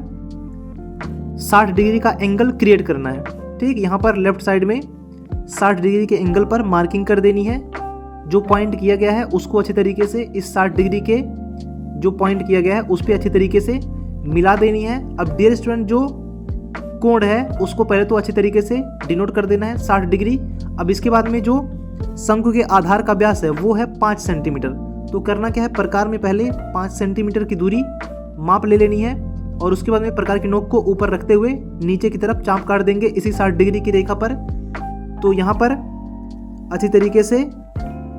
60 डिग्री का एंगल क्रिएट करना है। ठीक, यहाँ पर लेफ्ट साइड में 60 डिग्री के एंगल पर मार्किंग कर देनी है। जो पॉइंट किया गया है उसको अच्छी तरीके से इस 60 डिग्री के जो पॉइंट किया गया है उस पर अच्छी तरीके से मिला देनी है। अब डियर स्टूडेंट, जो कोण है उसको पहले तो अच्छी तरीके से डिनोट कर देना है 60 डिग्री। अब इसके बाद में जो शंकु के आधार का व्यास है वो है 5 सेंटीमीटर। तो करना क्या है, प्रकार में पहले 5 सेंटीमीटर की दूरी माप ले लेनी है, और उसके बाद में प्रकार की नोक को ऊपर रखते हुए नीचे की तरफ चाप काट देंगे इसी 60 डिग्री की रेखा पर। तो यहाँ पर अच्छी तरीके से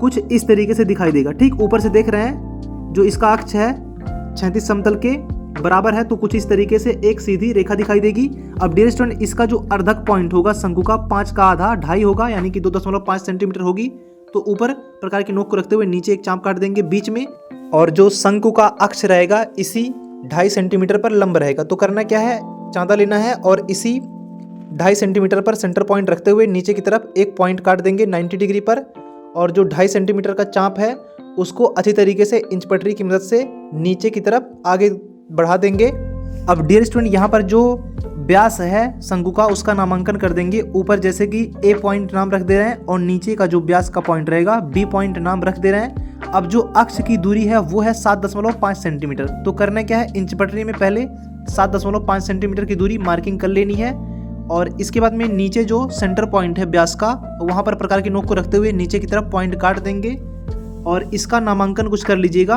कुछ इस तरीके से दिखाई देगा। ठीक, ऊपर से देख रहे हैं जो इसका अक्ष है क्षैतिज समतल के बराबर है, तो कुछ इस तरीके से एक सीधी रेखा दिखाई देगी। अब डियर स्टूडेंट, इसका जो अर्धक पॉइंट होगा शंकु का 5 का आधा 2.5 होगा, यानी कि 2.5 सेंटीमीटर होगी। तो ऊपर प्रकार की नोक को रखते हुए नीचे एक चाप काट देंगे बीच में, और जो शंकु का अक्ष रहेगा इसी 2.5 सेंटीमीटर पर लंब रहेगा। तो करना क्या है, चांदा लेना है और इसी 2.5 सेंटीमीटर पर सेंटर पॉइंट रखते हुए नीचे की तरफ एक पॉइंट काट देंगे 90 डिग्री पर, और जो 2.5 सेंटीमीटर का चाप है उसको अच्छी तरीके से इंच पटरी की मदद से नीचे की तरफ आगे बढ़ा देंगे। अब डियर स्टूडेंट, यहाँ पर जो व्यास है शंकु का उसका नामांकन कर देंगे। ऊपर जैसे कि ए पॉइंट नाम रख दे रहे हैं और नीचे का जो व्यास का पॉइंट रहेगा बी पॉइंट नाम रख दे रहे हैं। अब जो अक्ष की दूरी है वो है 7.5 सेंटीमीटर। तो करना क्या है, इंच पटरी में पहले 7.5 सेंटीमीटर की दूरी मार्किंग कर लेनी है, और इसके बाद में नीचे जो सेंटर पॉइंट है व्यास का वहाँ पर प्रकार की नोक को रखते हुए नीचे की तरफ पॉइंट काट देंगे और इसका नामांकन कुछ कर लीजिएगा।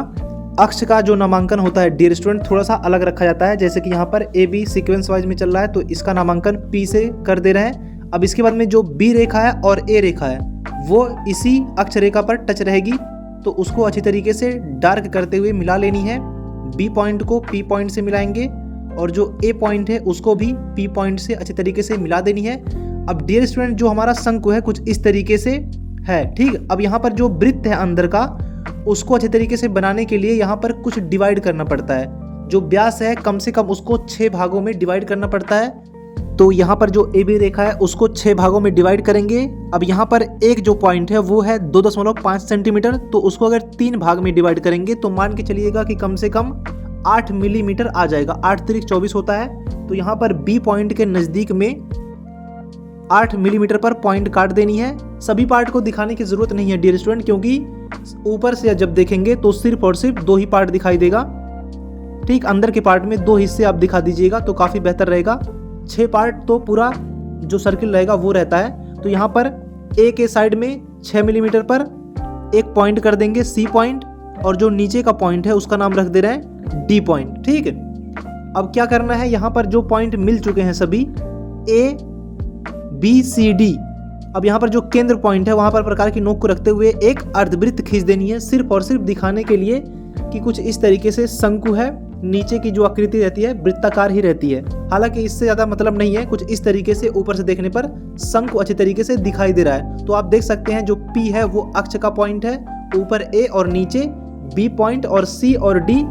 अक्ष का जो नामांकन होता है डियर स्टूडेंट थोड़ा सा अलग रखा जाता है। जैसे कि यहाँ पर ए बी सीक्वेंस वाइज में चल रहा है तो इसका नामांकन पी से कर दे रहे हैं। अब इसके बाद में जो बी रेखा है और ए रेखा है वो इसी अक्ष रेखा पर टच रहेगी, तो उसको अच्छी तरीके से डार्क करते हुए मिला लेनी है। बी पॉइंट को पी पॉइंट से मिलाएंगे और जो ए पॉइंट है उसको भी पी पॉइंट से अच्छी तरीके से मिला देनी है। अब डियर स्टूडेंट, जो हमारा शंकु है कुछ इस तरीके से है, ठीक। अब यहाँ पर जो वृत्त है अंदर का उसको अच्छे तरीके से बनाने के लिए यहाँ पर कुछ डिवाइड करना पड़ता है। जो व्यास है कम से कम उसको 6 भागों में डिवाइड करना पड़ता है। तो यहाँ पर जो ए बी रेखा है उसको 6 भागों में डिवाइड करेंगे। अब यहाँ पर एक जो पॉइंट है वो है 2.5 सेंटीमीटर, तो उसको अगर 3 भाग में डिवाइड करेंगे तो मान के चलिएगा कि कम से कम 8 मिलीमीटर आ जाएगा। 8 तिरिक 24 होता है। तो यहाँ पर बी पॉइंट के नज़दीक में 8 मिलीमीटर पर पॉइंट काट देनी है। सभी पार्ट को दिखाने की जरूरत नहीं है डियर स्टूडेंट, क्योंकि ऊपर से जब देखेंगे तो सिर्फ और सिर्फ 2 ही पार्ट दिखाई देगा, ठीक। अंदर के पार्ट में 2 हिस्से आप दिखा दीजिएगा तो काफ़ी बेहतर रहेगा। 6 पार्ट तो पूरा जो सर्किल रहेगा वो रहता है। तो यहाँ पर ए के साइड में 6 मिलीमीटर पर एक पॉइंट कर देंगे सी पॉइंट, और जो नीचे का पॉइंट है उसका नाम रख दे रहे हैं डी पॉइंट, ठीक है। अब क्या करना है, यहाँ पर जो पॉइंट मिल चुके हैं सभी ए बी सी डी, अब यहाँ पर जो केंद्र पॉइंट है वहाँ पर प्रकार की नोक को रखते हुए एक अर्धवृत्त खींच देनी है, सिर्फ और सिर्फ दिखाने के लिए कि कुछ इस तरीके से शंकु है। नीचे की जो आकृति रहती है वृत्ताकार ही रहती है, हालांकि इससे ज़्यादा मतलब नहीं है। कुछ इस तरीके से ऊपर से देखने पर शंकु अच्छे तरीके से दिखाई दे रहा है। तो आप देख सकते हैं जो पी है वो अक्ष का पॉइंट है, ऊपर ए और नीचे बी पॉइंट, और सी और डी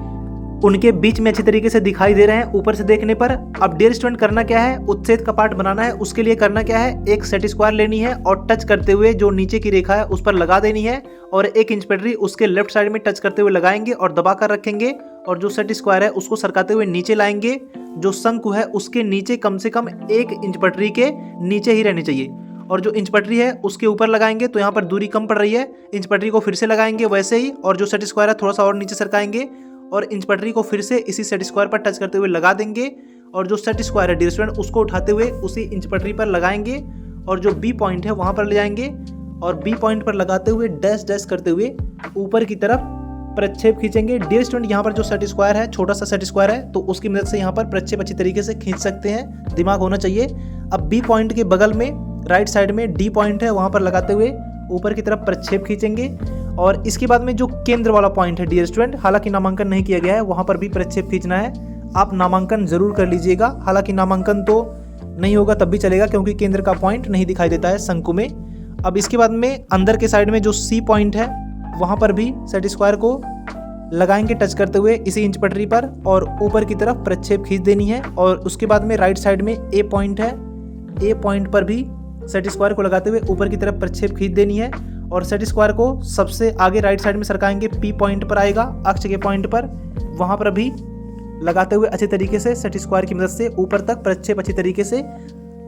उनके बीच में अच्छी तरीके से दिखाई दे रहे हैं ऊपर से देखने पर। अब डियर स्टूडेंट, करना क्या है, उच्छेद का पार्ट बनाना है। उसके लिए करना क्या है, एक सेट स्क्वायर लेनी है और टच करते हुए जो नीचे की रेखा है उस पर लगा देनी है, और 1 इंच पटरी उसके लेफ्ट साइड में टच करते हुए लगाएंगे और दबा कर रखेंगे, और जो सेट स्क्वायर है उसको सरकाते हुए नीचे लाएंगे। जो शंकु है उसके नीचे कम से कम 1 इंच पटरी के नीचे ही रहनी चाहिए, और जो इंच पटरी है उसके ऊपर लगाएंगे। तो यहाँ पर दूरी कम पड़ रही है, इंच पटरी को फिर से लगाएंगे वैसे ही, और जो सेट स्क्वायर है थोड़ा सा और नीचे सरकाएंगे और इंच पटरी को फिर से इसी सेट स्क्वायर पर टच करते हुए लगा देंगे, और जो सेट स्क्वायर है डियर स्टूडेंट उसको उठाते हुए उसी इंच पटरी पर लगाएंगे, और जो बी पॉइंट है वहाँ पर ले जाएंगे और बी पॉइंट पर लगाते हुए डैश डैश करते हुए ऊपर की तरफ प्रक्षेप खींचेंगे। डियर स्टूडेंट, यहाँ पर जो सेट स्क्वायर है छोटा सा सेट स्क्वायर है, तो उसकी मदद से यहाँ पर प्रक्षेप अच्छी तरीके से खींच सकते हैं, दिमाग होना चाहिए। अब बी पॉइंट के बगल में राइट साइड में डी पॉइंट है, वहाँ पर लगाते हुए ऊपर की तरफ प्रक्षेप खींचेंगे, और इसके बाद में जो केंद्र वाला पॉइंट है डियर स्टूडेंट, हालांकि नामांकन नहीं किया गया है, वहाँ पर भी प्रक्षेप खींचना है। आप नामांकन जरूर कर लीजिएगा, हालांकि नामांकन तो नहीं होगा तब भी चलेगा क्योंकि केंद्र का पॉइंट नहीं दिखाई देता है शंकु में। अब इसके बाद में अंदर के साइड में जो सी पॉइंट है वहाँ पर भी सेट स्क्वायर को लगाएंगे टच करते हुए इसी इंच पटरी पर, और ऊपर की तरफ प्रक्षेप खींच देनी है। और उसके बाद में राइट साइड में ए पॉइंट है, ए पॉइंट पर भी सेट स्क्वायर को लगाते हुए ऊपर की तरफ प्रक्षेप खींच देनी है, और सेट स्क्वायर को सबसे आगे राइट साइड में सरकाएंगे, पी पॉइंट पर आएगा अक्ष के पॉइंट पर, वहाँ पर भी लगाते हुए अच्छे तरीके से सेट स्क्वायर की मदद से ऊपर तक प्रक्षेप अच्छी तरीके से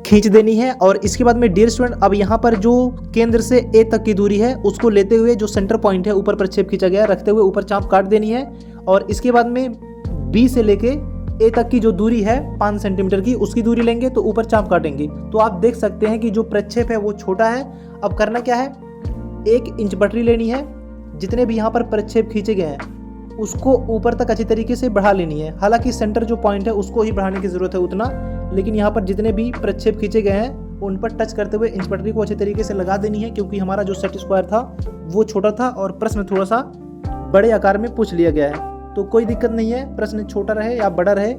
खींच देनी है। और इसके बाद में डियर स्टूडेंट, अब यहाँ पर जो केंद्र से ए तक की दूरी है उसको लेते हुए जो सेंटर पॉइंट है ऊपर प्रक्षेप खींचा गया रखते हुए ऊपर चाप काट देनी है, और इसके बाद में बी से लेके ए तक की जो दूरी है 5 सेंटीमीटर की उसकी दूरी लेंगे तो ऊपर चाप काटेंगे। तो आप देख सकते हैं कि जो प्रक्षेप है वो छोटा है। अब करना क्या है, 1 इंच पटरी लेनी है, जितने भी यहाँ पर प्रक्षेप खींचे गए हैं उसको ऊपर तक अच्छी तरीके से बढ़ा लेनी है। हालांकि सेंटर जो पॉइंट है उसको ही बढ़ाने की जरूरत है उतना, लेकिन यहाँ पर जितने भी प्रक्षेप खींचे गए हैं उन पर टच करते हुए इंच पटरी को अच्छे तरीके से लगा देनी है, क्योंकि हमारा जो सेट स्क्वायर था वो छोटा था और प्रश्न थोड़ा सा बड़े आकार में पूछ लिया गया है। तो कोई दिक्कत नहीं है, प्रश्न छोटा रहे या बड़ा रहे,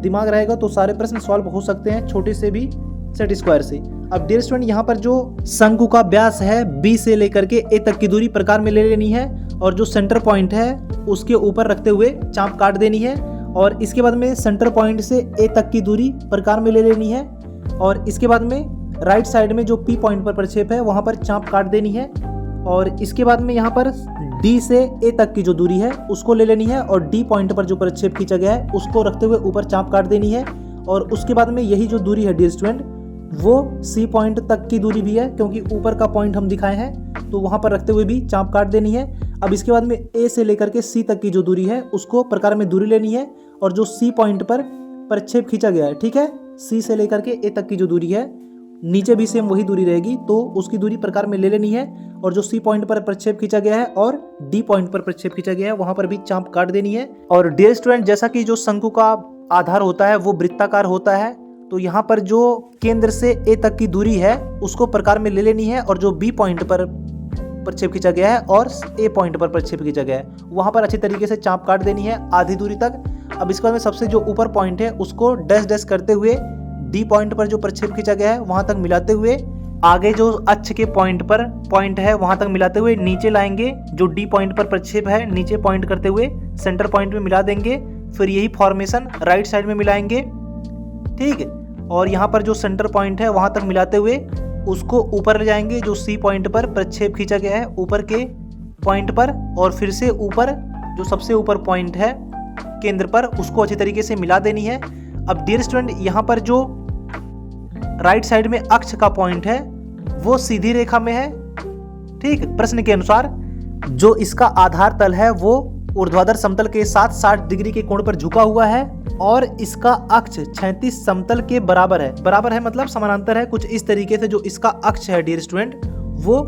दिमाग रहेगा तो सारे प्रश्न सॉल्व हो सकते हैं छोटे से भी सेट स्क्वायर से। अब डियर स्टूडेंट, यहाँ पर जो शंकु का व्यास है बी से लेकर के ए तक की दूरी प्रकार में ले लेनी है, और जो सेंटर पॉइंट है उसके ऊपर रखते हुए चाप काट देनी है, और इसके बाद में सेंटर पॉइंट से ए तक की दूरी प्रकार में ले लेनी है। और इसके बाद में राइट साइड में जो पी पॉइंट पर प्रक्षेप है वहाँ पर चाप काट देनी है। और इसके बाद में यहाँ पर डी से ए तक की जो दूरी है उसको ले लेनी है और डी पॉइंट पर जो प्रक्षेप खींचा गया है उसको रखते हुए ऊपर चाप काट देनी है। और उसके बाद में यही जो दूरी है डियर स्टूडेंट वो सी पॉइंट तक की दूरी भी है, क्योंकि ऊपर का पॉइंट हम दिखाए हैं तो वहाँ पर रखते हुए भी चाप काट देनी है। अब इसके बाद में ए से लेकर के सी तक की जो दूरी है उसको प्रकार में दूरी लेनी है और जो सी पॉइंट पर प्रक्षेप खींचा गया है, ठीक है, सी से लेकर के ए तक की जो दूरी है नीचे भी सेम वही दूरी रहेगी तो उसकी दूरी प्रकार में ले लेनी है। और जो सी पॉइंट पर प्रक्षेप खींचा गया है और डी पॉइंट पर प्रक्षेप खींचा गया है वहां पर भी चाप काट देनी है। और डियर स्टूडेंट, जैसा कि जो शंकु का आधार होता है वो वृत्ताकार होता है, तो यहाँ पर जो केंद्र से ए तक की दूरी है उसको प्रकार में ले लेनी है और जो बी पॉइंट पर प्रक्षेप खींचा गया है और ए पॉइंट पर प्रक्षेप खींचा गया है वहां पर अच्छी तरीके से चाप काट देनी है आधी दूरी तक। अब इसके बाद में सबसे जो ऊपर पॉइंट है उसको डैश डैश करते हुए डी पॉइंट पर जो प्रक्षेप खींचा गया है वहां तक मिलाते हुए आगे जो अक्ष के पॉइंट है वहां तक मिलाते हुए नीचे लाएंगे। जो डी पॉइंट पर प्रक्षेप है नीचे पॉइंट करते हुए सेंटर पॉइंट में मिला देंगे। फिर यही फॉर्मेशन राइट साइड में मिलाएंगे, ठीक है। और यहाँ पर जो सेंटर पॉइंट है वहां तक मिलाते हुए उसको ऊपर ले जाएंगे। जो सी पॉइंट पर प्रक्षेप खींचा गया है ऊपर के पॉइंट पर और फिर से ऊपर जो सबसे ऊपर पॉइंट है केंद्र पर उसको अच्छी तरीके से मिला देनी है। अब डियर स्टूडेंट, यहाँ पर जो राइट साइड में अक्ष का पॉइंट है वो सीधी रेखा में है, ठीक। प्रश्न के अनुसार जो इसका आधार तल है वो ऊर्ध्वाधर समतल के साथ 60 डिग्री के कोण पर झुका हुआ है और इसका अक्ष क्षैतिज समतल के बराबर है। बराबर है मतलब समानांतर है, कुछ इस तरीके से जो इसका अक्ष है डियर स्टूडेंट वो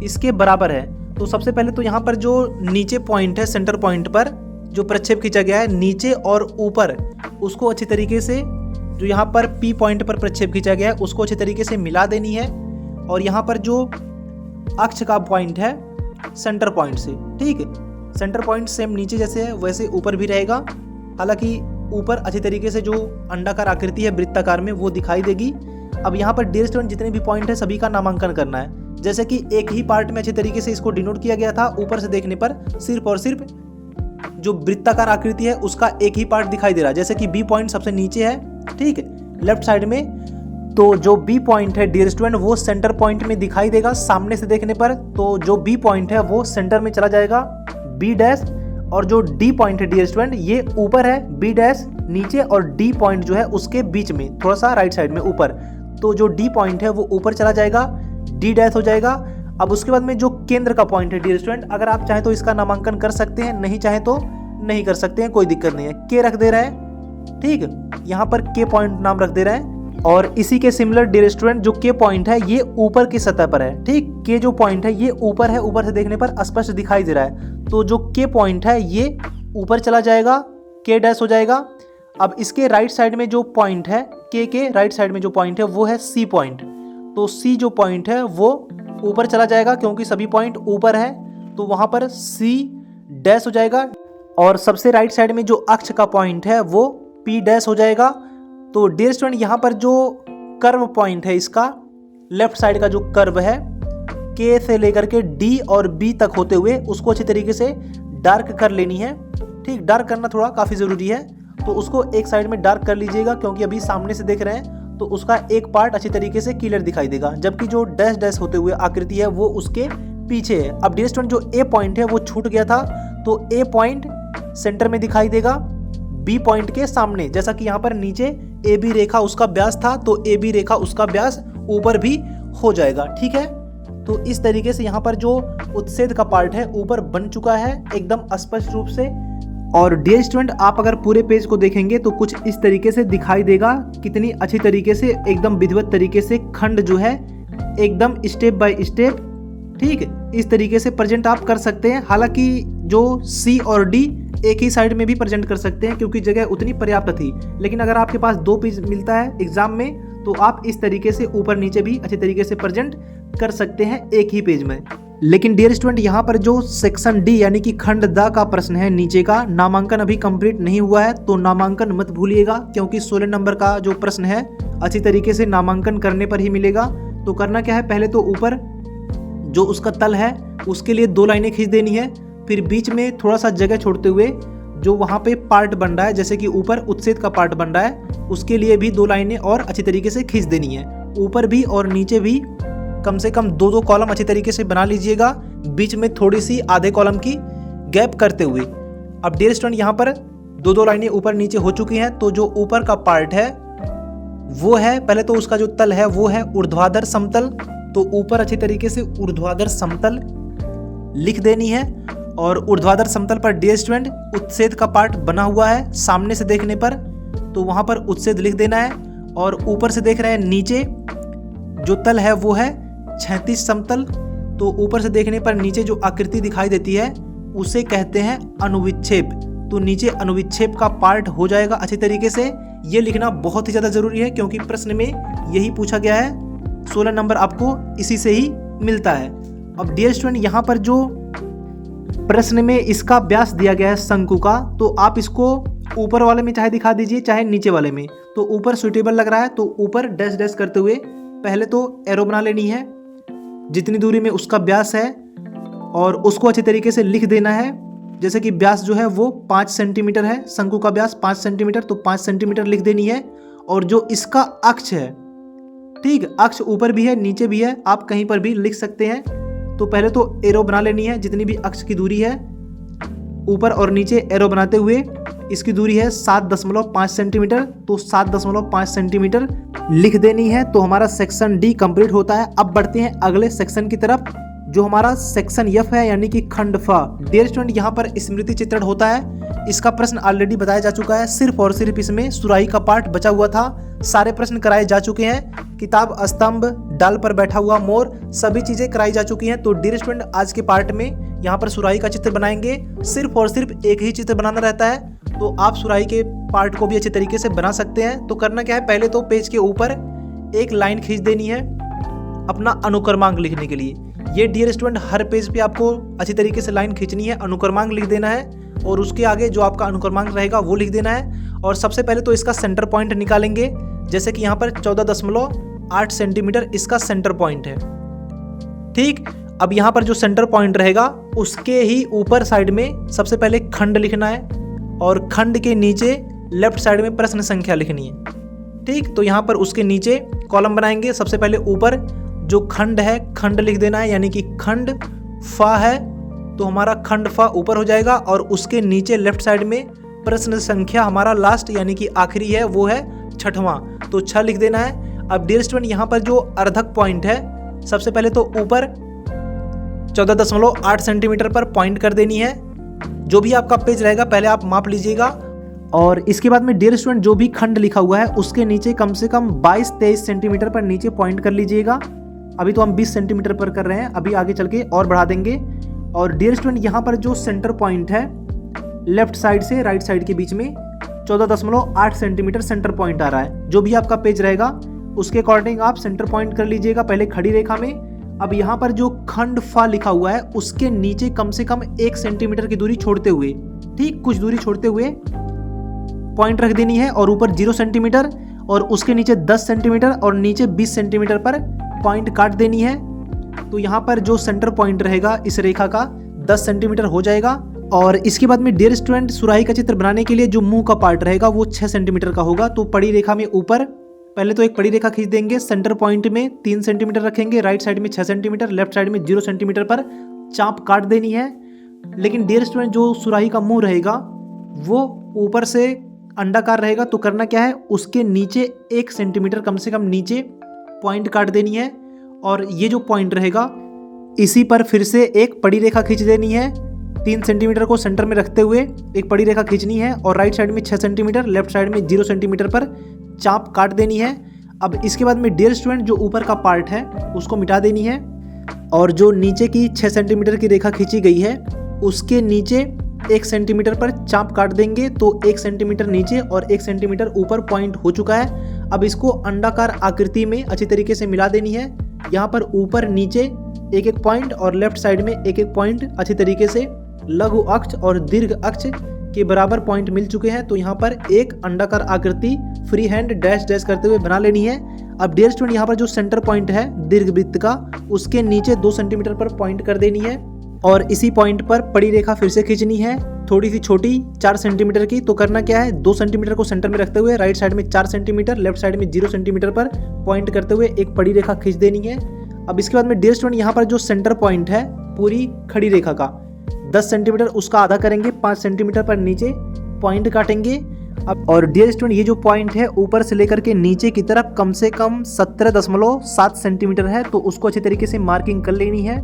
इसके बराबर है। तो सबसे पहले तो यहाँ पर जो नीचे पॉइंट है सेंटर पॉइंट पर जो प्रक्षेप खींचा गया है नीचे और ऊपर उसको अच्छी तरीके से जो यहाँ पर पी पॉइंट पर प्रक्षेप खींचा गया है उसको अच्छी तरीके से मिला देनी है। और यहाँ पर जो अक्ष का पॉइंट है सेंटर पॉइंट से, ठीक है, सेंटर पॉइंट सेम नीचे जैसे है वैसे ऊपर भी रहेगा। हालांकि ऊपर अच्छी तरीके से जो अंडाकार आकृति है वृत्ताकार में वो दिखाई देगी। अब यहाँ पर डियर स्टूडेंट जितने भी पॉइंट है सभी का नामांकन करना है। जैसे कि एक ही पार्ट में अच्छी तरीके से इसको डिनोट किया गया था, ऊपर से देखने पर सिर्फ और सिर्फ जो वृत्ताकार आकृति है उसका एक ही पार्ट दिखाई दे रहा है। जैसे कि बी पॉइंट सबसे नीचे है, ठीक है, लेफ्ट साइड में, तो जो बी पॉइंट है डियर स्टूडेंट वो सेंटर पॉइंट में दिखाई देगा सामने से देखने पर। तो जो बी पॉइंट है वो सेंटर में चला जाएगा बी डैश, और जो डी पॉइंट है डियर स्टूडेंट ये ऊपर है, बी डैश नीचे और डी पॉइंट जो है उसके बीच में थोड़ा सा राइट साइड में ऊपर। तो जो डी पॉइंट है वो ऊपर चला जाएगा, डी डैश हो जाएगा। अब उसके बाद में जो केंद्र का पॉइंट है डियर स्टूडेंट, अगर आप चाहें तो इसका नामांकन कर सकते हैं, नहीं चाहे तो नहीं कर सकते हैं, कोई दिक्कत नहीं है। के रख दे रहे हैं, ठीक है, यहाँ पर के पॉइंट नाम रख दे रहे हैं। और इसी के सिमिलर डियर स्टूडेंट जो के पॉइंट है ये ऊपर की सतह पर है, ठीक, के जो पॉइंट है ये ऊपर है, ऊपर से देखने पर स्पष्ट दिखाई दे रहा है। तो जो के पॉइंट है ये ऊपर चला जाएगा, के डैश हो जाएगा। अब इसके राइट साइड में जो पॉइंट है के राइट साइड में जो पॉइंट है वो है सी पॉइंट। तो सी जो पॉइंट है वो ऊपर चला जाएगा क्योंकि सभी पॉइंट ऊपर है, तो वहां पर सी डैश हो जाएगा। और सबसे राइट साइड में जो अक्ष का पॉइंट है वो पी डैश हो जाएगा। तो डियर स्टूडेंट यहाँ पर जो कर्व पॉइंट है इसका लेफ्ट साइड का जो कर्व है के से लेकर के डी और बी तक होते हुए उसको अच्छी तरीके से डार्क कर लेनी है, ठीक, डार्क करना थोड़ा काफ़ी ज़रूरी है। तो उसको एक साइड में डार्क कर लीजिएगा क्योंकि अभी सामने से देख रहे हैं तो उसका एक पार्ट अच्छी तरीके से क्लियर दिखाई देगा, जबकि जो डैश डैश होते हुए आकृति है वो उसके पीछे है। अब डियर स्टूडेंट जो ए पॉइंट है वो छूट गया था, तो ए पॉइंट सेंटर में दिखाई देगा बी पॉइंट के सामने। जैसा कि यहाँ पर नीचे ए बी रेखा उसका व्यास था तो ए बी रेखा उसका व्यास ऊपर भी हो जाएगा, ठीक है। तो इस तरीके से यहाँ पर जो उत्सेद का पार्ट है ऊपर बन चुका है एकदम स्पष्ट रूप से। और डियर स्टूडेंट आप अगर पूरे पेज को देखेंगे तो कुछ इस तरीके से दिखाई देगा, कितनी अच्छी तरीके से एकदम विधिवत तरीके से खंड जो है एकदम स्टेप बाय स्टेप, ठीक है, इस तरीके से प्रेजेंट आप कर सकते हैं। हालांकि जो सी और डी एक ही साइड में भी प्रेजेंट कर सकते हैं क्योंकि जगह उतनी पर्याप्त थी, लेकिन अगर आपके पास 2 पेज मिलता है एग्जाम में तो आप इस तरीके से ऊपर नीचे भी अच्छे तरीके से प्रेजेंट कर सकते हैं एक ही पेज में। लेकिन डियर स्टूडेंट यहाँ पर जो सेक्शन डी यानी कि खंड द का प्रश्न है नीचे का, नामांकन अभी कंप्लीट नहीं हुआ है, तो नामांकन मत भूलिएगा क्योंकि 16 नंबर का जो प्रश्न है अच्छी तरीके से नामांकन करने पर ही मिलेगा। तो करना क्या है, पहले तो ऊपर जो उसका तल है उसके लिए 2 लाइनें खींच देनी है, फिर बीच में थोड़ा सा जगह छोड़ते हुए जो वहाँ पे पार्ट बन रहा है, जैसे कि ऊपर उच्छेद का पार्ट बन रहा है, उसके लिए भी 2 लाइनें और अच्छी तरीके से खींच देनी है। ऊपर भी और नीचे भी कम से कम 2-2 कॉलम अच्छी तरीके से बना लीजिएगा, बीच में थोड़ी सी आधे कॉलम की गैप करते हुए। अब डियर स्टूडेंट यहाँ पर 2-2 लाइनें ऊपर नीचे हो चुकी हैं। तो जो ऊपर का पार्ट है वो है, पहले तो उसका जो तल है वो है ऊर्ध्वाधर समतल। तो ऊपर अच्छी तरीके से ऊर्ध्वाधर समतल लिख देनी है। और ऊर्ध्वाधर समतल पर डियर स्टूडेंट उच्छेद का पार्ट बना हुआ है सामने से देखने पर, तो वहां पर उच्छेद लिख देना है। और ऊपर से देख रहे हैं नीचे जो तल है वो है क्षैतिज समतल। तो ऊपर से देखने पर नीचे जो आकृति दिखाई देती है उसे कहते हैं अनुविच्छेप। तो नीचे अनुविच्छेप का पार्ट हो जाएगा अच्छी तरीके से। ये लिखना बहुत ही ज़्यादा ज़रूरी है क्योंकि प्रश्न में यही पूछा गया है। 16 नंबर आपको इसी से ही मिलता है। अब डियर स्टूडेंट यहाँ पर जो प्रश्न में इसका व्यास दिया गया है शंकु का, तो आप इसको ऊपर वाले में चाहे दिखा दीजिए चाहे नीचे वाले में। तो ऊपर सुटेबल लग रहा है तो ऊपर डैश डैश करते हुए पहले तो एरो बना लेनी है जितनी दूरी में उसका व्यास है, और उसको अच्छी तरीके से लिख देना है। जैसे कि व्यास जो है वो 5 सेंटीमीटर है, शंकु का व्यास 5 सेंटीमीटर, तो 5 सेंटीमीटर लिख देनी है। और जो इसका अक्ष है, ठीक, अक्ष ऊपर भी है नीचे भी है, आप कहीं पर भी लिख सकते हैं। तो पहले तो एरो बना लेनी है जितनी भी अक्ष की दूरी है, ऊपर और नीचे एरो बनाते हुए इसकी दूरी है 7.5 सेंटीमीटर, तो 7.5 सेंटीमीटर लिख देनी है। तो हमारा सेक्शन डी कंप्लीट होता है। अब बढ़ते हैं अगले सेक्शन की तरफ जो हमारा सेक्शन एफ है, यानी कि खंड फ। डियर स्टूडेंट यहाँ पर स्मृति चित्रण होता है। इसका प्रश्न ऑलरेडी बताया जा चुका है, सिर्फ और सिर्फ इसमें सुराही का पार्ट बचा हुआ था। सारे प्रश्न कराए जा चुके हैं। किताब, स्तंभ, डाल पर बैठा हुआ मोर, सभी चीजें कराई जा चुकी हैं। तो डियर स्टूडेंट आज के पार्ट में यहाँ पर सुराही का चित्र बनाएंगे। सिर्फ और सिर्फ एक ही चित्र बनाना रहता है, तो आप सुराही के पार्ट को भी अच्छे तरीके से बना सकते हैं। तो करना क्या है, पहले तो पेज के ऊपर एक लाइन खींच देनी है अपना अनुक्रमांक लिखने के लिए। ये डियर स्टूडेंट हर पेज पे आपको अच्छी तरीके से लाइन खींचनी है, अनुक्रमांक लिख देना है और उसके आगे जो आपका अनुक्रमांक रहेगा वो लिख देना है। और सबसे पहले तो इसका सेंटर पॉइंट निकालेंगे, जैसे कि यहाँ पर 14.8 सेंटीमीटर इसका सेंटर पॉइंट है। ठीक, अब यहाँ पर जो सेंटर पॉइंट रहेगा उसके ही ऊपर साइड में सबसे पहले खंड लिखना है और खंड के नीचे लेफ्ट साइड में प्रश्न संख्या लिखनी है। ठीक, तो यहाँ पर उसके नीचे कॉलम बनाएंगे। सबसे पहले ऊपर जो खंड है खंड लिख देना है, यानी कि खंड फा है तो हमारा खंड फा ऊपर हो जाएगा। और उसके नीचे लेफ्ट साइड में प्रश्न संख्या हमारा लास्ट यानी कि आखिरी है वो है 6वां, तो 6 लिख देना है। अब डियर स्टूडेंट यहाँ पर जो अर्धक पॉइंट है, सबसे पहले तो ऊपर 14.8 सेंटीमीटर पर पॉइंट कर देनी है। जो भी आपका पेज रहेगा पहले आप माप लीजिएगा। और इसके बाद में डियर स्टूडेंट जो भी खंड लिखा हुआ है उसके नीचे कम से कम 22-23 सेंटीमीटर पर नीचे पॉइंट कर लीजिएगा। अभी तो हम 20 सेंटीमीटर पर कर रहे हैं, अभी आगे चल के और बढ़ा देंगे। और डियर स्टूडेंट यहाँ पर जो सेंटर पॉइंट है लेफ्ट साइड से राइट साइड के बीच में 14.8 सेंटीमीटर सेंटर पॉइंट आ रहा है। जो भी आपका पेज रहेगा उसके अकॉर्डिंग आप सेंटर पॉइंट कर लीजिएगा पहले खड़ी रेखा में। अब यहाँ पर जो खंड फा लिखा हुआ है उसके नीचे कम से कम 1 सेंटीमीटर की दूरी छोड़ते हुए, ठीक कुछ दूरी छोड़ते हुए पॉइंट रख देनी है। और ऊपर 0 सेंटीमीटर और उसके नीचे 10 सेंटीमीटर और नीचे 20 सेंटीमीटर पर पॉइंट काट देनी है। तो यहाँ पर जो सेंटर पॉइंट रहेगा इस रेखा का 10 सेंटीमीटर हो जाएगा। और इसके बाद में डियर स्टूडेंट सुराही का चित्र बनाने के लिए जो मुंह का पार्ट रहेगा वो 6 सेंटीमीटर का होगा। तो पड़ी रेखा में ऊपर पहले तो एक पड़ी रेखा खींच देंगे, सेंटर पॉइंट में 3 सेंटीमीटर रखेंगे, राइट साइड में 6 सेंटीमीटर, लेफ्ट साइड में 0 सेंटीमीटर पर चाप काट देनी है। लेकिन डियर स्टूडेंट जो सुराही का मुंह रहेगा वो ऊपर से अंडाकार रहेगा, तो करना क्या है, उसके नीचे 1 सेंटीमीटर कम से कम नीचे पॉइंट काट देनी है। और ये जो पॉइंट रहेगा इसी पर फिर से एक पड़ी रेखा खींच देनी है। 3 सेंटीमीटर को सेंटर में रखते हुए एक पड़ी रेखा खींचनी है और राइट साइड में 6 सेंटीमीटर, लेफ्ट साइड में 0 सेंटीमीटर पर चाप काट देनी है। अब इसके बाद में डियर स्टूडेंट जो ऊपर का पार्ट है उसको मिटा देनी है और जो नीचे की 6 सेंटीमीटर की रेखा खींची गई है उसके नीचे 1 सेंटीमीटर पर चाप काट देंगे। तो 1 सेंटीमीटर नीचे और 1 सेंटीमीटर ऊपर पॉइंट हो चुका है। अब इसको अंडाकार आकृति में अच्छी तरीके से मिला देनी है। यहाँ पर ऊपर नीचे एक एक पॉइंट और लेफ्ट साइड में एक एक पॉइंट अच्छी तरीके से लघु अक्ष और दीर्घ अक्ष के बराबर पॉइंट मिल चुके हैं। तो यहाँ पर एक अंडाकार आकृति फ्री हैंड डैश डैश करते हुए बना लेनी है। अब डियर स्टूडेंट यहाँ पर जो सेंटर पॉइंट है दीर्घ वृत्त का उसके नीचे 2 सेंटीमीटर पर पॉइंट कर देनी है और इसी पॉइंट पर पड़ी रेखा फिर से खींचनी है। थोड़ी सी छोटी 4 सेंटीमीटर की। तो करना क्या है, 2 सेंटीमीटर को सेंटर में रखते हुए राइट साइड में 4 सेंटीमीटर, लेफ्ट साइड में 0 सेंटीमीटर पर पॉइंट करते हुए एक पड़ी रेखा खींच देनी है। अब इसके बाद में डियर स्टूडेंट यहाँ पर जो सेंटर पॉइंट है पूरी खड़ी रेखा का 10 सेंटीमीटर उसका आधा करेंगे, 5 सेंटीमीटर पर नीचे पॉइंट काटेंगे। अब और डियर स्टूडेंट ये जो पॉइंट है ऊपर से लेकर के नीचे की तरफ कम से कम 17.7 सेंटीमीटर है, तो उसको अच्छे तरीके से मार्किंग कर लेनी है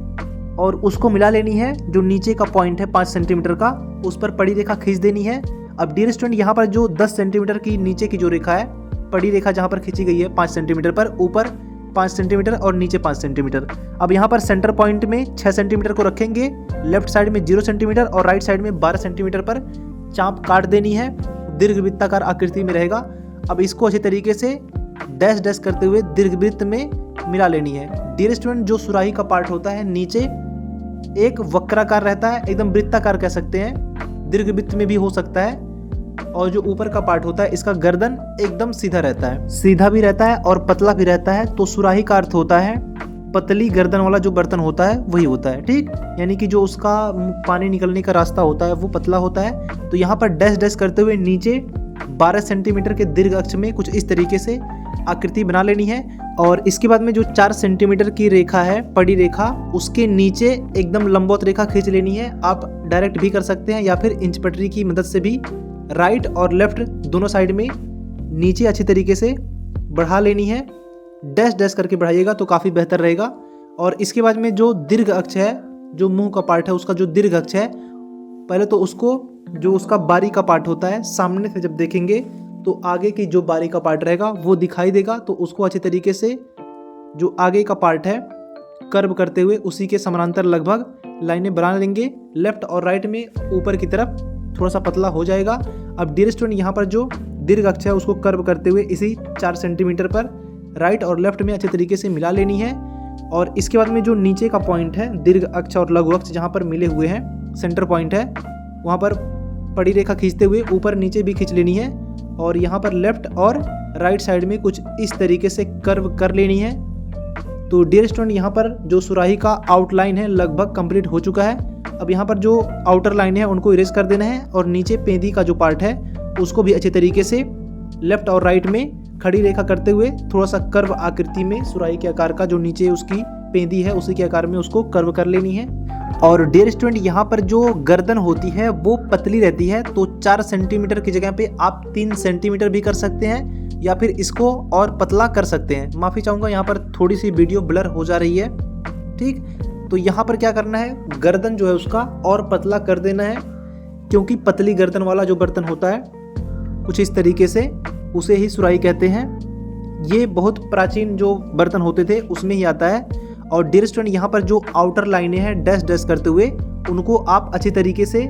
और उसको मिला लेनी है। जो नीचे का पॉइंट है 5 सेंटीमीटर का, उस पर पड़ी रेखा खींच देनी है। अब डियर स्टूडेंट यहाँ पर जो 10 सेंटीमीटर की नीचे की जो रेखा है, पड़ी रेखा जहाँ पर खींची गई है 5 सेंटीमीटर पर, ऊपर 5 सेंटीमीटर और नीचे 5 सेंटीमीटर। अब यहाँ पर सेंटर पॉइंट में 6 सेंटीमीटर को रखेंगे, लेफ्ट साइड में 0 सेंटीमीटर और राइट साइड में 12 सेंटीमीटर पर चाप काट देनी है। दीर्घवृत्ताकार आकृति में रहेगा। अब इसको अच्छे तरीके से डैश डैश करते हुए दीर्घवृत्त में मिला लेनी है। डियर स्टूडेंट जो सुराही का पार्ट होता है नीचे एक वक्राकार रहता है, एकदम वृत्ताकार कह सकते हैं, दीर्घवृत्त में भी हो सकता है। और जो ऊपर का पार्ट होता है इसका गर्दन एकदम सीधा रहता है, सीधा भी रहता है और पतला भी रहता है। तो सुराही का अर्थ होता है पतली गर्दन वाला जो बर्तन होता है वही होता है, ठीक। यानी कि जो उसका पानी निकलने का रास्ता होता है वो पतला होता है। तो यहाँ पर डैश डैश करते हुए नीचे 12 सेंटीमीटर के दीर्घ अक्ष में कुछ इस तरीके से आकृति बना लेनी है। और इसके बाद में जो 4 सेंटीमीटर की रेखा है, पड़ी रेखा, उसके नीचे एकदम लंबवत रेखा खींच लेनी है। आप डायरेक्ट भी कर सकते हैं या फिर इंच पटरी की मदद से भी राइट और लेफ्ट दोनों साइड में नीचे अच्छी तरीके से बढ़ा लेनी है। डैश डैश करके बढ़ाइएगा तो काफ़ी बेहतर रहेगा। और इसके बाद में जो दीर्घ अक्ष है, जो मुंह का पार्ट है उसका जो दीर्घ अक्ष है, पहले तो उसको जो उसका बारी का पार्ट होता है सामने से जब देखेंगे तो आगे की जो बारी का पार्ट रहेगा वो दिखाई देगा। तो उसको अच्छे तरीके से जो आगे का पार्ट है कर्व करते हुए उसी के समानांतर लगभग लाइनें बना लेंगे। लेफ्ट और राइट में ऊपर की तरफ थोड़ा सा पतला हो जाएगा। अब डियर स्टूडेंट यहाँ पर जो दीर्घ अक्ष है उसको कर्व करते हुए इसी 4 सेंटीमीटर पर राइट और लेफ्ट में अच्छे तरीके से मिला लेनी है। और इसके बाद में जो नीचे का पॉइंट है, दीर्घ अक्ष और लघु अक्ष जहाँ पर मिले हुए हैं, सेंटर पॉइंट है, वहाँ पर पड़ी रेखा खींचते हुए ऊपर नीचे भी खींच लेनी है। और यहाँ पर लेफ्ट और राइट साइड में कुछ इस तरीके से कर्व कर लेनी है। तो डियर स्टूडेंट यहाँ पर जो सुराही का आउटलाइन है लगभग कंप्लीट हो चुका है। अब यहाँ पर जो आउटर लाइन है उनको इरेज कर देना है और नीचे पेंदी का जो पार्ट है उसको भी अच्छे तरीके से लेफ्ट और राइट में खड़ी रेखा करते हुए थोड़ा सा कर्व आकृति में सुराही के आकार का जो नीचे उसकी पेंदी है उसी के आकार में उसको कर्व कर लेनी है। और डियर स्टूडेंट यहाँ पर जो गर्दन होती है वो पतली रहती है, तो 4 सेंटीमीटर की जगह पे आप 3 सेंटीमीटर भी कर सकते हैं या फिर इसको और पतला कर सकते हैं। माफ़ी चाहूँगा यहाँ पर थोड़ी सी वीडियो ब्लर हो जा रही है, ठीक। तो यहाँ पर क्या करना है, गर्दन जो है उसका और पतला कर देना है, क्योंकि पतली गर्दन वाला जो बर्तन होता है कुछ इस तरीके से उसे ही सुराही कहते हैं। ये बहुत प्राचीन जो बर्तन होते थे उसमें ही आता है। और डियर स्टूडेंट यहाँ पर जो आउटर लाइनें हैं डैश डैश करते हुए उनको आप अच्छी तरीके से,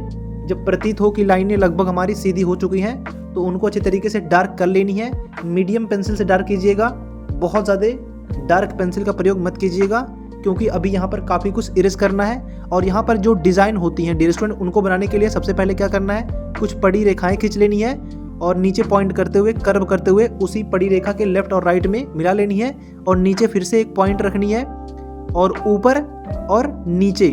जब प्रतीत हो कि लाइनें लगभग हमारी सीधी हो चुकी हैं, तो उनको अच्छे तरीके से डार्क कर लेनी है। मीडियम पेंसिल से डार्क कीजिएगा, बहुत ज़्यादा डार्क पेंसिल का प्रयोग मत कीजिएगा, क्योंकि अभी यहाँ पर काफ़ी कुछ इरेज करना है। और यहाँ पर जो डिज़ाइन होती हैं डियर स्टूडेंट, उनको बनाने के लिए सबसे पहले क्या करना है, कुछ पड़ी रेखाएँ खींच लेनी है और नीचे पॉइंट करते हुए कर्व करते हुए उसी पड़ी रेखा के लेफ्ट और राइट में मिला लेनी है। और नीचे फिर से एक पॉइंट रखनी है और ऊपर और नीचे,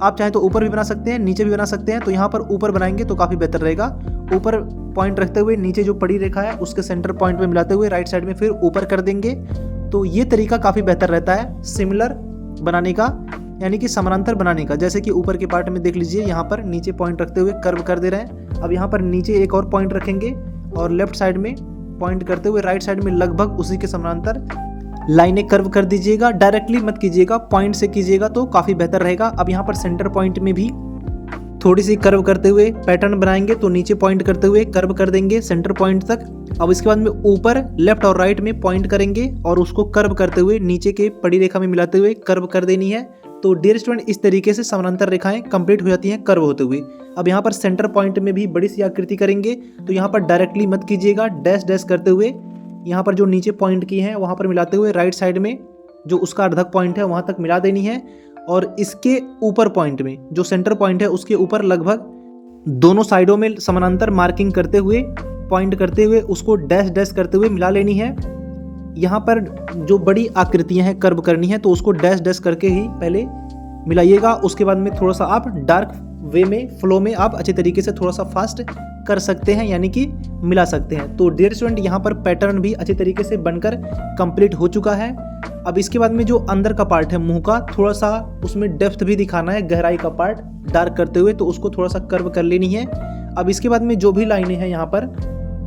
आप चाहें तो ऊपर भी बना सकते हैं, नीचे भी बना सकते हैं। तो यहाँ पर ऊपर बनाएंगे तो काफ़ी बेहतर रहेगा। ऊपर पॉइंट रखते हुए नीचे जो पड़ी रेखा है उसके सेंटर पॉइंट में मिलाते हुए राइट साइड में फिर ऊपर कर देंगे। तो ये तरीका काफ़ी बेहतर रहता है सिमिलर बनाने का, यानी कि समानांतर बनाने का। जैसे कि ऊपर के पार्ट में देख लीजिए, यहाँ पर नीचे पॉइंट रखते हुए कर्व कर दे रहे हैं। अब यहाँ पर नीचे एक और पॉइंट रखेंगे और लेफ्ट साइड में पॉइंट करते हुए राइट साइड में लगभग उसी के समानांतर लाइनें कर्व कर दीजिएगा। डायरेक्टली मत कीजिएगा, पॉइंट से कीजिएगा तो काफ़ी बेहतर रहेगा। अब यहाँ पर सेंटर पॉइंट में भी थोड़ी सी कर्व करते हुए पैटर्न बनाएंगे, तो नीचे पॉइंट करते हुए कर्व कर देंगे सेंटर पॉइंट तक। अब इसके बाद में ऊपर लेफ्ट और राइट में पॉइंट करेंगे और उसको कर्व करते हुए नीचे के पड़ी रेखा में मिलाते हुए कर्व कर देनी है। तो डियर स्टूडेंट इस तरीके से समानांतर रेखाएं कंप्लीट हो जाती हैं कर्व होते हुए। अब यहाँ पर सेंटर पॉइंट में भी बड़ी सी आकृति करेंगे, तो यहाँ पर डायरेक्टली मत कीजिएगा, डैश डैश करते हुए यहाँ पर जो नीचे पॉइंट की है वहाँ पर मिलाते हुए राइट साइड में जो उसका अर्धक पॉइंट है वहाँ तक मिला देनी है। और इसके ऊपर पॉइंट में जो सेंटर पॉइंट है उसके ऊपर लगभग दोनों साइडों में समानांतर मार्किंग करते हुए पॉइंट करते हुए उसको डैश डैश करते हुए मिला लेनी है। यहाँ पर जो बड़ी आकृतियाँ हैं कर्व करनी है तो उसको डैश डैश करके ही पहले मिलाइएगा। उसके बाद में थोड़ा सा आप डार्क वे में, फ्लो में आप अच्छे तरीके से थोड़ा सा फास्ट कर सकते हैं, यानी कि मिला सकते हैं। तो डियर स्टूडेंट, यहाँ पर पैटर्न भी अच्छे तरीके से बनकर कंप्लीट हो चुका है। अब इसके बाद में जो अंदर का पार्ट है मुंह का, थोड़ा सा उसमें डेप्थ भी दिखाना है, गहराई का पार्ट डार्क करते हुए, तो उसको थोड़ा सा कर्व कर लेनी है। अब इसके बाद में जो भी लाइनें हैं यहाँ पर,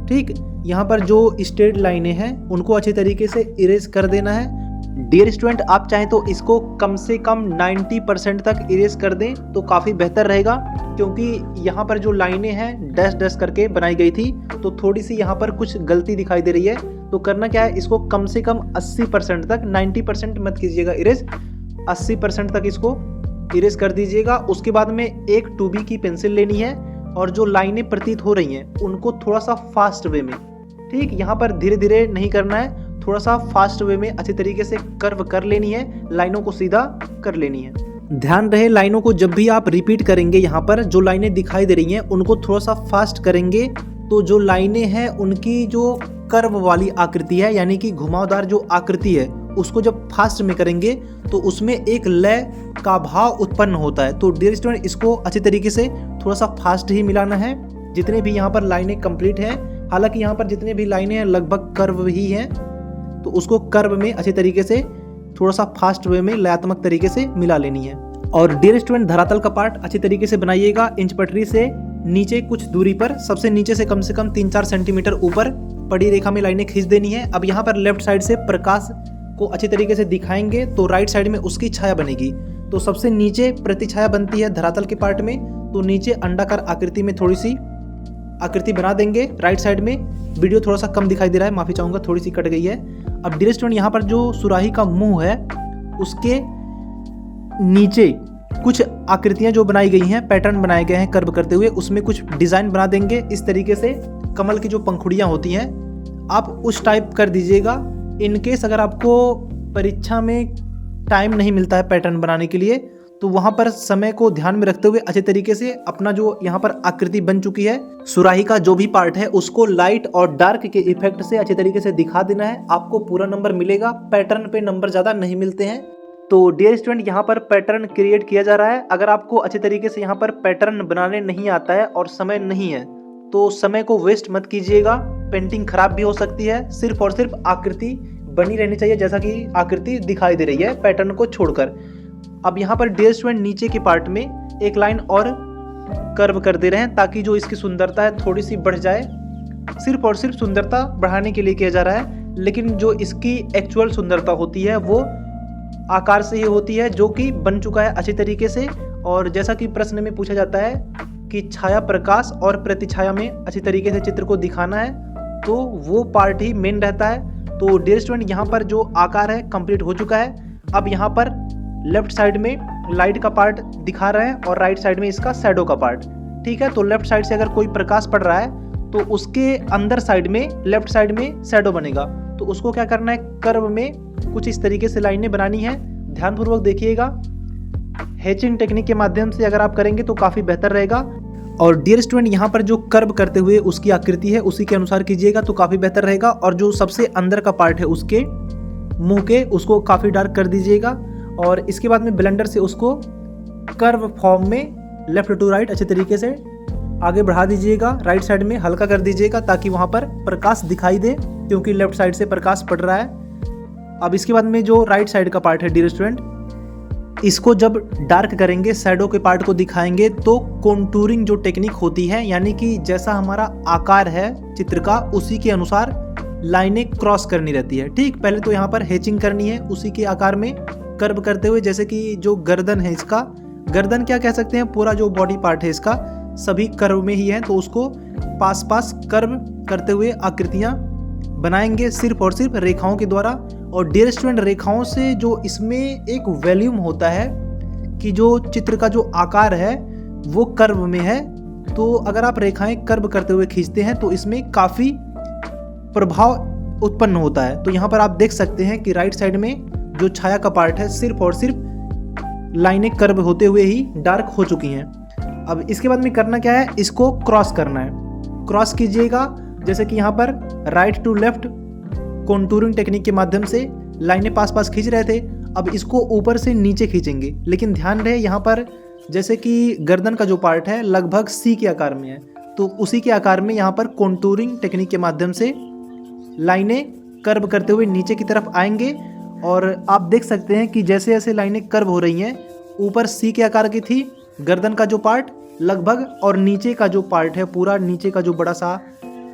ठीक, यहाँ पर जो स्ट्रेट लाइनें हैं उनको अच्छे तरीके से इरेज कर देना है। डियर स्टूडेंट, आप चाहें तो इसको कम से कम 90% तक इरेज कर दें तो काफ़ी बेहतर रहेगा, क्योंकि यहाँ पर जो लाइनें हैं डैश डैश करके बनाई गई थी, तो थोड़ी सी यहाँ पर कुछ गलती दिखाई दे रही है। तो करना क्या है, इसको कम से कम 80% तक, 90% मत कीजिएगा इरेज, 80% तक इसको इरेज कर दीजिएगा। उसके बाद में एक 2B की पेंसिल लेनी है और जो लाइनें प्रतीत हो रही हैं उनको थोड़ा सा फास्ट वे में, ठीक, यहाँ पर धीरे धीरे नहीं करना है, थोड़ा सा फास्ट वे में अच्छे तरीके से कर्व कर लेनी है, लाइनों को सीधा कर लेनी है। ध्यान रहे, लाइनों को जब भी आप रिपीट करेंगे, यहाँ पर जो लाइनें दिखाई दे रही हैं उनको थोड़ा सा फास्ट करेंगे तो जो लाइनें हैं उनकी जो कर्व वाली आकृति है, यानी कि घुमावदार जो आकृति है, उसको जब फास्ट में करेंगे तो उसमें एक लय का भाव उत्पन्न होता है। तो डियर स्टूडेंट, इसको अच्छे तरीके से थोड़ा सा फास्ट ही मिलाना है। जितने भी यहाँ पर लाइनें कंप्लीट हैं, हालांकि यहाँ पर जितने भी लाइनें हैं लगभग कर्व ही हैं, तो उसको कर्व में अच्छे तरीके से थोड़ा सा फास्ट वे में लयात्मक तरीके से मिला लेनी है। और डियर स्टूडेंट, धरातल का पार्ट अच्छे तरीके से बनाइएगा। इंच पटरी से नीचे कुछ दूरी पर, सबसे नीचे से कम 3-4 सेंटीमीटर ऊपर पड़ी रेखा में लाइनें खींच देनी है। अब यहाँ पर लेफ्ट साइड से प्रकाश को अच्छे तरीके से दिखाएंगे तो राइट साइड में उसकी छाया बनेगी। तो सबसे नीचे प्रतिछाया बनती है धरातल के पार्ट में, तो नीचे अंडाकार आकृति में थोड़ी सी आकृति बना देंगे राइट साइड में। वीडियो थोड़ा सा कम दिखाई दे रहा है, माफी चाहूंगा, थोड़ी सी कट गई है। अब डियर स्टूडेंट, यहाँ पर जो सुराही का मुंह है उसके नीचे कुछ आकृतियां जो बनाई गई हैं, पैटर्न बनाए गए हैं कर्व करते हुए, उसमें कुछ डिजाइन बना देंगे इस तरीके से। कमल की जो पंखुड़ियां होती हैं आप उस टाइप कर दीजिएगा। इनकेस अगर आपको परीक्षा में टाइम नहीं मिलता है पैटर्न बनाने के लिए, तो वहां पर समय को ध्यान में रखते हुए अच्छे तरीके से अपना जो यहाँ पर आकृति बन चुकी है, सुराही का जो भी पार्ट है, उसको लाइट और डार्क के इफेक्ट से अच्छे तरीके से दिखा देना है। आपको पूरा नंबर मिलेगा, पैटर्न पे नंबर ज्यादा नहीं मिलते हैं। तो डियर स्टूडेंट, यहाँ पर पैटर्न क्रिएट किया जा रहा है। अगर आपको अच्छे तरीके से यहाँ पर पैटर्न बनाने नहीं आता है और समय नहीं है, तो समय को वेस्ट मत कीजिएगा, पेंटिंग खराब भी हो सकती है। सिर्फ और सिर्फ आकृति बनी रहनी चाहिए जैसा कि आकृति दिखाई दे रही है, पैटर्न को छोड़कर। अब यहाँ पर डियर स्टूडेंट, नीचे के पार्ट में एक लाइन और कर्व कर दे रहे हैं ताकि जो इसकी सुंदरता है थोड़ी सी बढ़ जाए। सिर्फ और सिर्फ सुंदरता बढ़ाने के लिए किया जा रहा है, लेकिन जो इसकी एक्चुअल सुंदरता होती है वो आकार से ही होती है, जो कि बन चुका है अच्छे तरीके से। और जैसा कि प्रश्न में पूछा जाता है कि छाया प्रकाश और प्रतिछाया में अच्छी तरीके से चित्र को दिखाना है, तो वो पार्ट ही मेन रहता है। तो डियर स्टूडेंट, यहाँ पर जो आकार है कंप्लीट हो चुका है। अब यहाँ पर लेफ्ट साइड में लाइट का पार्ट दिखा रहे हैं और राइट साइड में इसका शैडो का पार्ट, ठीक है। तो लेफ्ट साइड से अगर कोई प्रकाश पड़ रहा है तो उसके अंदर साइड में, लेफ्ट साइड में शैडो बनेगा। तो उसको क्या करना है, कर्व में कुछ इस तरीके से लाइनें बनानी है। ध्यानपूर्वक देखिएगा, हैचिंग टेक्निक के माध्यम से अगर आप करेंगे तो काफ़ी बेहतर रहेगा। और डियर स्टूडेंट, यहाँ पर जो कर्व करते हुए उसकी आकृति है उसी के अनुसार कीजिएगा तो काफ़ी बेहतर रहेगा। और जो सबसे अंदर का पार्ट है उसके मुंह के, उसको काफ़ी डार्क कर दीजिएगा। और इसके बाद में ब्लेंडर से उसको कर्व फॉर्म में लेफ्ट टू राइट अच्छे तरीके से आगे बढ़ा दीजिएगा। राइट साइड में हल्का कर दीजिएगा ताकि वहाँ पर प्रकाश दिखाई दे, क्योंकि लेफ्ट साइड से प्रकाश पड़ रहा है। अब इसके बाद में जो राइट साइड का पार्ट है डियर स्टूडेंट, इसको जब डार्क करेंगे, शैडो के पार्ट को दिखाएंगे, तो कॉन्टूरिंग जो टेक्निक होती है, यानी कि जैसा हमारा आकार है चित्र का उसी के अनुसार लाइनें क्रॉस करनी रहती है, ठीक। पहले तो यहाँ पर हैचिंग करनी है उसी के आकार में कर्व करते हुए, जैसे कि जो गर्दन है इसका, गर्दन क्या कह सकते हैं, पूरा जो बॉडी पार्ट है इसका सभी कर्व में ही है, तो उसको पास पास कर्व करते हुए आकृतियाँ बनाएंगे सिर्फ और सिर्फ रेखाओं के द्वारा। और डियर स्टूडेंट, रेखाओं से जो इसमें एक वॉल्यूम होता है कि जो चित्र का जो आकार है वो कर्व में है, तो अगर आप रेखाएं कर्व करते हुए खींचते हैं तो इसमें काफ़ी प्रभाव उत्पन्न होता है। तो यहाँ पर आप देख सकते हैं कि राइट साइड में जो छाया का पार्ट है सिर्फ और सिर्फ लाइनें कर्व होते हुए ही डार्क हो चुकी हैं। अब इसके बाद में करना क्या है, इसको क्रॉस करना है। क्रॉस कीजिएगा, जैसे कि यहाँ पर right to left contouring technique के माध्यम से लाइनें पास पास खींच रहे थे, अब इसको ऊपर से नीचे खींचेंगे, लेकिन ध्यान रहे यहाँ पर जैसे कि गर्दन का जो पार्ट है लगभग सी के आकार में है, तो उसी के आकार में यहाँ पर कॉन्टूरिंग टेक्निक के माध्यम से लाइनें कर्व करते हुए नीचे की तरफ आएंगे। और आप देख सकते हैं कि जैसे जैसे लाइनें कर्व हो रही हैं, ऊपर सी के आकार की थी गर्दन का जो पार्ट लगभग, और नीचे का जो पार्ट है पूरा नीचे का जो बड़ा सा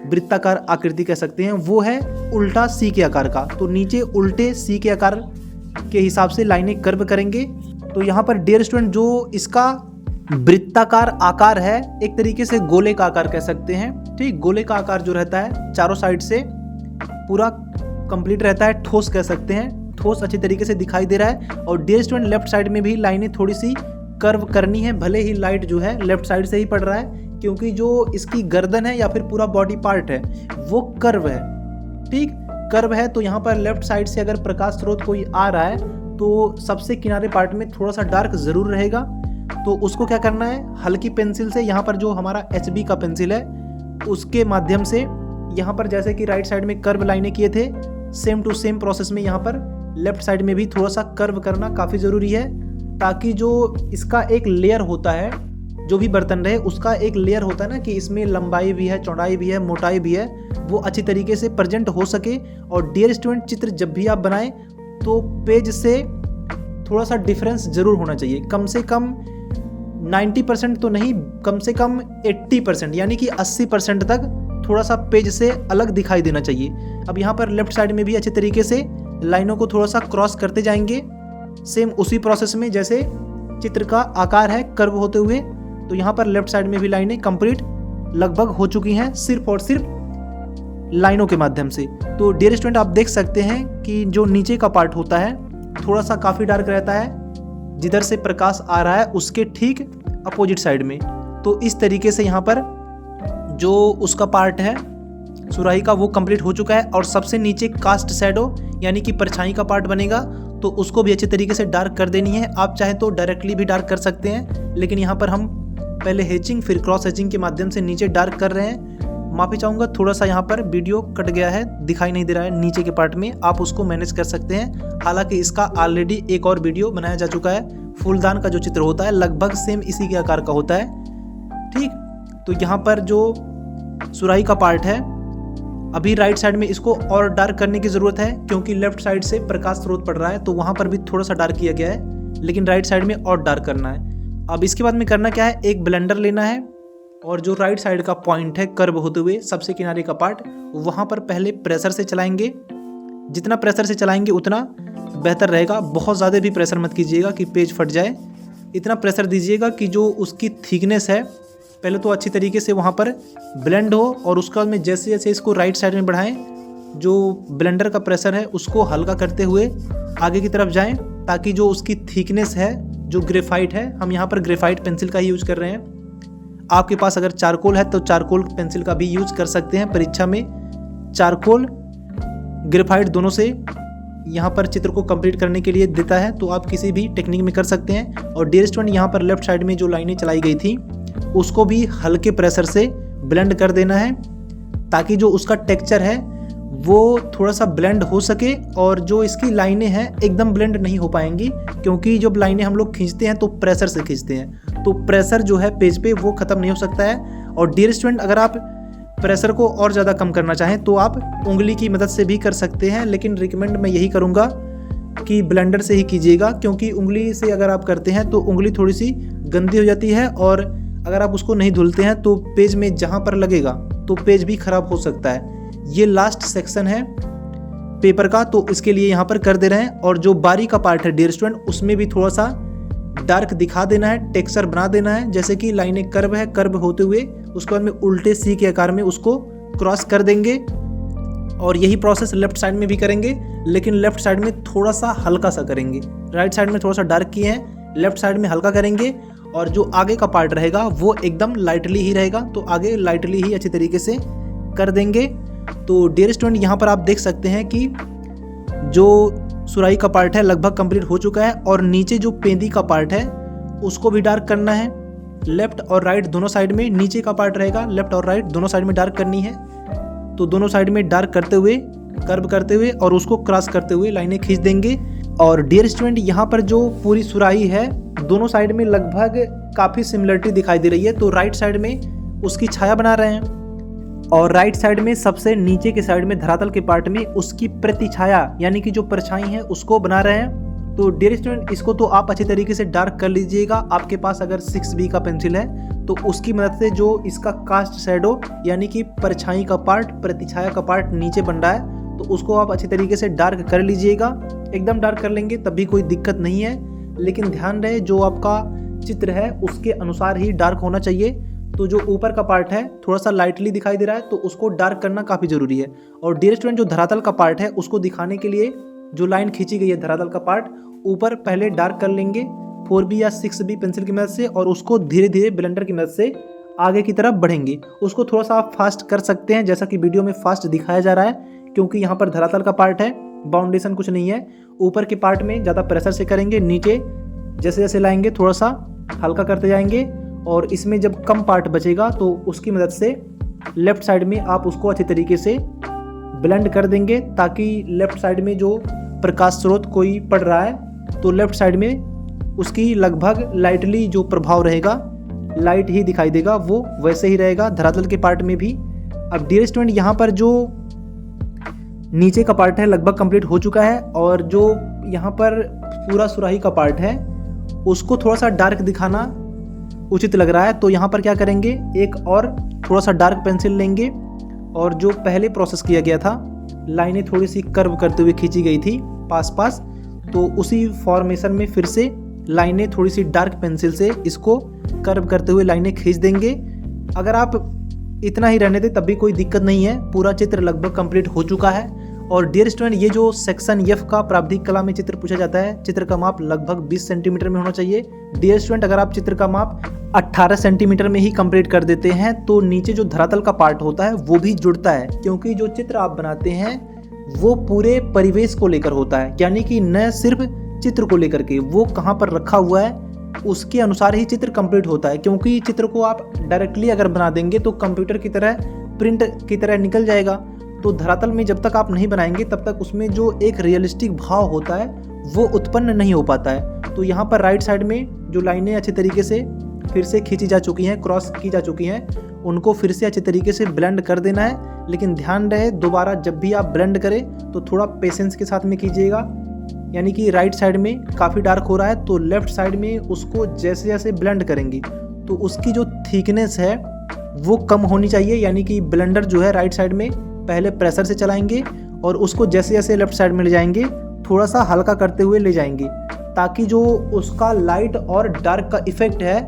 वृत्ताकार आकृति कह सकते हैं वो है उल्टा सी के आकार का। तो नीचे उल्टे सी के आकार के हिसाब से लाइनें कर्व करेंगे। तो यहाँ पर डियर स्टूडेंट जो इसका वृत्ताकार आकार है एक तरीके से गोले का आकार कह सकते हैं। ठीक, गोले का आकार जो रहता है चारों साइड से पूरा कंप्लीट रहता है, ठोस कह सकते हैं, ठोस अच्छी तरीके से दिखाई दे रहा है। और डियर स्टूडेंट लेफ्ट साइड में भी लाइनें थोड़ी सी कर्व करनी है, भले ही लाइट जो है लेफ्ट साइड से ही पड़ रहा है क्योंकि जो इसकी गर्दन है या फिर पूरा बॉडी पार्ट है वो कर्व है। ठीक, कर्व है, तो यहाँ पर लेफ्ट साइड से अगर प्रकाश स्रोत कोई आ रहा है तो सबसे किनारे पार्ट में थोड़ा सा डार्क जरूर रहेगा। तो उसको क्या करना है, हल्की पेंसिल से यहाँ पर जो हमारा HB का पेंसिल है उसके माध्यम से यहाँ पर जैसे कि राइट साइड में कर्व लाइनें किए थे, सेम टू सेम प्रोसेस में यहाँ पर लेफ्ट साइड में भी थोड़ा सा कर्व करना काफ़ी ज़रूरी है, ताकि जो इसका एक लेयर होता है, जो भी बर्तन रहे उसका एक लेयर होता है ना कि इसमें लंबाई भी है, चौड़ाई भी है, मोटाई भी है, वो अच्छी तरीके से प्रेजेंट हो सके। और डियर स्टूडेंट चित्र जब भी आप बनाएं तो पेज से थोड़ा सा डिफरेंस जरूर होना चाहिए, कम से कम 90% तो नहीं, कम से कम 80% यानी कि 80% तक थोड़ा सा पेज से अलग दिखाई देना चाहिए। अब यहाँ पर लेफ्ट साइड में भी अच्छे तरीके से लाइनों को थोड़ा सा क्रॉस करते जाएंगे, सेम उसी प्रोसेस में जैसे चित्र का आकार है कर्व होते हुए। तो यहाँ पर लेफ्ट साइड में भी लाइनें कंप्लीट लगभग हो चुकी हैं सिर्फ और सिर्फ लाइनों के माध्यम से। तो डियर स्टूडेंट आप देख सकते हैं कि जो नीचे का पार्ट होता है थोड़ा सा काफ़ी डार्क रहता है, जिधर से प्रकाश आ रहा है उसके ठीक अपोजिट साइड में। तो इस तरीके से यहाँ पर जो उसका पार्ट है सुराही का वो कंप्लीट हो चुका है। और सबसे नीचे कास्ट शैडो यानी कि परछाई का पार्ट बनेगा, तो उसको भी अच्छे तरीके से डार्क कर देनी है। आप चाहे तो डायरेक्टली भी डार्क कर सकते हैं, लेकिन यहाँ पर हम पहले हेचिंग फिर क्रॉस हेचिंग के माध्यम से नीचे डार्क कर रहे हैं। माफी चाहूँगा, थोड़ा सा यहाँ पर वीडियो कट गया है, दिखाई नहीं दे रहा है नीचे के पार्ट में, आप उसको मैनेज कर सकते हैं। हालांकि इसका ऑलरेडी एक और वीडियो बनाया जा चुका है। फूलदान का जो चित्र होता है लगभग सेम इसी के आकार का होता है। ठीक, तो यहाँ पर जो सुराही का पार्ट है अभी राइट साइड में इसको और डार्क करने की ज़रूरत है, क्योंकि लेफ्ट साइड से प्रकाश स्रोत पड़ रहा है तो वहाँ पर भी थोड़ा सा डार्क किया गया है, लेकिन राइट साइड में और डार्क करना है। अब इसके बाद में करना क्या है, एक ब्लेंडर लेना है और जो राइट साइड का पॉइंट है कर्व होते हुए सबसे किनारे का पार्ट, वहाँ पर पहले प्रेशर से चलाएंगे। जितना प्रेशर से चलाएंगे उतना बेहतर रहेगा, बहुत ज़्यादा भी प्रेशर मत कीजिएगा कि पेज फट जाए। इतना प्रेशर दीजिएगा कि जो उसकी थिकनेस है पहले तो अच्छी तरीके से वहाँ पर ब्लेंड हो, और उसके बाद में जैसे जैसे इसको राइट साइड में बढ़ाएं, जो ब्लेंडर का प्रेशर है उसको हल्का करते हुए आगे की तरफ जाएं, ताकि जो उसकी थिकनेस है, जो ग्रेफाइट है, हम यहाँ पर ग्रेफाइट पेंसिल का ही यूज कर रहे हैं। आपके पास अगर चारकोल है तो चारकोल पेंसिल का भी यूज कर सकते हैं। परीक्षा में चारकोल ग्रेफाइट दोनों से यहाँ पर चित्र को कंप्लीट करने के लिए देता है, तो आप किसी भी टेक्निक में कर सकते हैं। और डियर स्टूडेंट यहाँ पर लेफ्ट साइड में जो लाइनें चलाई गई थी उसको भी हल्के प्रेशर से ब्लेंड कर देना है, ताकि जो उसका टेक्सचर है वो थोड़ा सा ब्लेंड हो सके। और जो इसकी लाइनें हैं एकदम ब्लेंड नहीं हो पाएंगी, क्योंकि जब लाइनें हम लोग खींचते हैं तो प्रेशर से खींचते हैं, तो प्रेशर जो है पेज पे वो ख़त्म नहीं हो सकता है। और डियर स्टूडेंट अगर आप प्रेशर को और ज़्यादा कम करना चाहें तो आप उंगली की मदद से भी कर सकते हैं, लेकिन रिकमेंड मैं यही करूँगा कि ब्लेंडर से ही कीजिएगा, क्योंकि उंगली से अगर आप करते हैं तो उंगली थोड़ी सी गंदी हो जाती है, और अगर आप उसको नहीं धुलते हैं तो पेज में जहाँ पर लगेगा तो पेज भी खराब हो सकता है। ये लास्ट सेक्शन है पेपर का, तो इसके लिए यहाँ पर कर दे रहे हैं। और जो बारी का पार्ट है डियर स्टूडेंट उसमें भी थोड़ा सा डार्क दिखा देना है, टेक्सचर बना देना है। जैसे कि लाइनें कर्व है, कर्व होते हुए उसके बाद में उल्टे सी के आकार में उसको क्रॉस कर देंगे। और यही प्रोसेस लेफ्ट साइड में भी करेंगे, लेकिन लेफ्ट साइड में थोड़ा सा हल्का सा करेंगे। राइट साइड में थोड़ा सा डार्क किए हैं, लेफ्ट साइड में हल्का करेंगे। और जो आगे का पार्ट रहेगा वो एकदम लाइटली ही रहेगा, तो आगे लाइटली ही अच्छी तरीके से कर देंगे। तो डियर स्टूडेंट यहाँ पर आप देख सकते हैं कि जो सुराही का पार्ट है लगभग कंप्लीट हो चुका है, और नीचे जो पेंदी का पार्ट है उसको भी डार्क करना है। लेफ्ट और राइट दोनों साइड में नीचे का पार्ट रहेगा, लेफ्ट और राइट दोनों साइड में डार्क करनी है। तो दोनों साइड में डार्क करते हुए, कर्व करते हुए और उसको क्रॉस करते हुए लाइनें खींच देंगे। और डियर स्टूडेंट यहाँ पर जो पूरी सुराही है दोनों साइड में लगभग काफ़ी सिमिलरिटी दिखाई दे रही है। तो राइट साइड में उसकी छाया बना रहे हैं और राइट साइड में सबसे नीचे के साइड में धरातल के पार्ट में उसकी प्रतिछाया यानी कि जो परछाई है उसको बना रहे हैं। तो डियर स्टूडेंट इसको तो आप अच्छी तरीके से डार्क कर लीजिएगा। आपके पास अगर 6B का पेंसिल है तो उसकी मदद से जो इसका कास्ट शैडो यानी कि परछाई का पार्ट, प्रतिछाया का पार्ट नीचे बन रहा है तो उसको आप अच्छी तरीके से डार्क कर लीजिएगा। एकदम डार्क कर लेंगे तब भी कोई दिक्कत नहीं है, लेकिन ध्यान रहे जो आपका चित्र है उसके अनुसार ही डार्क होना चाहिए। तो जो ऊपर का पार्ट है थोड़ा सा लाइटली दिखाई दे रहा है तो उसको डार्क करना काफ़ी ज़रूरी है। और डियर स्टूडेंट जो धरातल का पार्ट है उसको दिखाने के लिए जो लाइन खींची गई है धरातल का पार्ट ऊपर पहले डार्क कर लेंगे 4B या 6B पेंसिल की मदद से और उसको धीरे धीरे ब्लेंडर की मदद से आगे की तरफ बढ़ेंगे। उसको थोड़ा सा आप फास्ट कर सकते हैं जैसा कि वीडियो में फास्ट दिखाया जा रहा है, क्योंकि यहाँ पर धरातल का पार्ट है, बाउंडेशन कुछ नहीं है। ऊपर के पार्ट में ज़्यादा प्रेशर से करेंगे, नीचे जैसे जैसे लाएंगे थोड़ा सा हल्का करते जाएंगे और इसमें जब कम पार्ट बचेगा तो उसकी मदद से लेफ्ट साइड में आप उसको अच्छी तरीके से ब्लेंड कर देंगे, ताकि लेफ्ट साइड में जो प्रकाश स्रोत कोई पड़ रहा है तो लेफ्ट साइड में उसकी लगभग लाइटली जो प्रभाव रहेगा, लाइट ही दिखाई देगा, वो वैसे ही रहेगा धरातल के पार्ट में भी। अब डियर स्टूडेंट यहाँ पर जो नीचे का पार्ट है लगभग कंप्लीट हो चुका है और जो यहाँ पर पूरा सुराही का पार्ट है उसको थोड़ा सा डार्क दिखाना उचित लग रहा है। तो यहाँ पर क्या करेंगे, एक और थोड़ा सा डार्क पेंसिल लेंगे और जो पहले प्रोसेस किया गया था, लाइनें थोड़ी सी कर्व करते हुए खींची गई थी पास पास, तो उसी फॉर्मेशन में फिर से लाइनें थोड़ी सी डार्क पेंसिल से इसको कर्व करते हुए लाइनें खींच देंगे। अगर आप इतना ही रहने दें तब भी कोई दिक्कत नहीं है, पूरा चित्र लगभग कंप्लीट हो चुका है। और डियर स्टूडेंट ये जो सेक्शन F का प्रारंभिक कला में चित्र पूछा जाता है, चित्र का माप लगभग 20 सेंटीमीटर में होना चाहिए। डियर स्टूडेंट अगर आप चित्र का माप 18 सेंटीमीटर में ही कंप्लीट कर देते हैं तो नीचे जो धरातल का पार्ट होता है वो भी जुड़ता है, क्योंकि जो चित्र आप बनाते हैं वो पूरे परिवेश को लेकर होता है, यानी कि न सिर्फ चित्र को लेकर के, वो कहाँ पर रखा हुआ है उसके अनुसार ही चित्र कंप्लीट होता है। क्योंकि चित्र को आप डायरेक्टली अगर बना देंगे तो कंप्यूटर की तरह प्रिंट की तरह निकल जाएगा। तो धरातल में जब तक आप नहीं बनाएंगे तब तक उसमें जो एक रियलिस्टिक भाव होता है वो उत्पन्न नहीं हो पाता है। तो यहाँ पर राइट साइड में जो लाइनें अच्छी तरीके से फिर से खींची जा चुकी हैं, क्रॉस की जा चुकी हैं, उनको फिर से अच्छे तरीके से ब्लेंड कर देना है। लेकिन ध्यान रहे दोबारा जब भी आप ब्लेंड करें तो थोड़ा पेशेंस के साथ में कीजिएगा, यानी कि राइट साइड में काफ़ी डार्क हो रहा है तो लेफ्ट साइड में उसको जैसे जैसे ब्लेंड करेंगे तो उसकी जो थिकनेस है वो कम होनी चाहिए, यानी कि ब्लेंडर जो है राइट साइड में पहले प्रेशर से चलाएंगे और उसको जैसे जैसे लेफ्ट साइड में ले जाएंगे थोड़ा सा हल्का करते हुए ले जाएंगे, ताकि जो उसका लाइट और डार्क का इफेक्ट है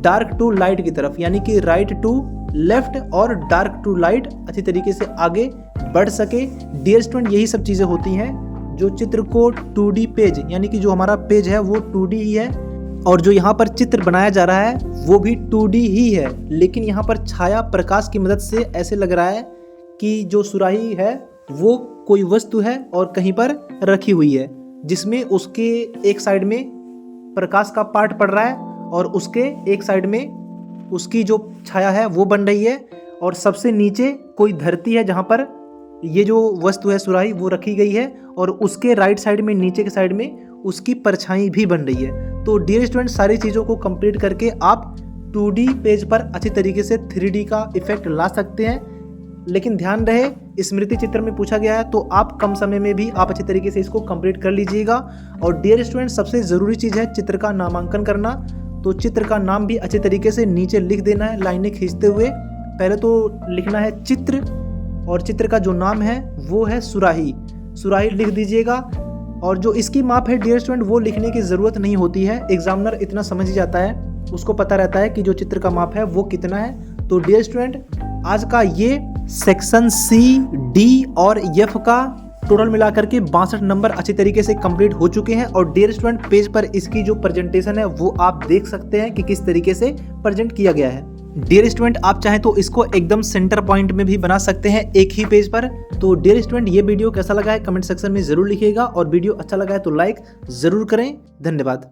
डार्क टू लाइट की तरफ, यानी कि राइट टू लेफ्ट और डार्क टू लाइट अच्छी तरीके से आगे बढ़ सके। डियर स्टूडेंट यही सब चीज़ें होती हैं जो चित्र को 2D पेज, यानी कि जो हमारा पेज है वो 2D ही है और जो यहाँ पर चित्र बनाया जा रहा है वो भी 2D ही है, लेकिन यहाँ पर छाया प्रकाश की मदद से ऐसे लग रहा है कि जो सुराही है वो कोई वस्तु है और कहीं पर रखी हुई है, जिसमें उसके एक साइड में प्रकाश का पार्ट पड़ रहा है और उसके एक साइड में उसकी जो छाया है वो बन रही है और सबसे नीचे कोई धरती है जहाँ पर ये जो वस्तु है सुराही वो रखी गई है और उसके राइट साइड में नीचे के साइड में उसकी परछाई भी बन रही है। तो डियर स्टूडेंट सारी चीज़ों को कंप्लीट करके आप 2D पेज पर अच्छी तरीके से 3D का इफेक्ट ला सकते हैं। लेकिन ध्यान रहे स्मृति चित्र में पूछा गया है तो आप कम समय में भी आप अच्छी तरीके से इसको कंप्लीट कर लीजिएगा। और डियर स्टूडेंट सबसे ज़रूरी चीज़ है चित्र का नामांकन करना, तो चित्र का नाम भी अच्छे तरीके से नीचे लिख देना है लाइनें खींचते हुए। पहले तो लिखना है चित्र और चित्र का जो नाम है वो है सुराही, सुराही लिख दीजिएगा। और जो इसकी माप है डियर स्टूडेंट वो लिखने की ज़रूरत नहीं होती है, एग्जामिनर इतना समझ ही जाता है, उसको पता रहता है कि जो चित्र का माप है वो कितना है। तो डियर स्टूडेंट आज का ये सेक्शन C, D और F का टोटल मिलाकर के 62 नंबर अच्छी तरीके से कंप्लीट हो चुके हैं। और डियर स्टूडेंट पेज पर इसकी जो प्रेजेंटेशन है वो आप देख सकते हैं कि किस तरीके से प्रेजेंट किया गया है। डियर स्टूडेंट आप चाहें तो इसको एकदम सेंटर पॉइंट में भी बना सकते हैं एक ही पेज पर। तो डियर स्टूडेंट ये वीडियो कैसा लगा है कमेंट सेक्शन में जरूर लिखिएगा और वीडियो अच्छा लगा है तो लाइक जरूर करें। धन्यवाद।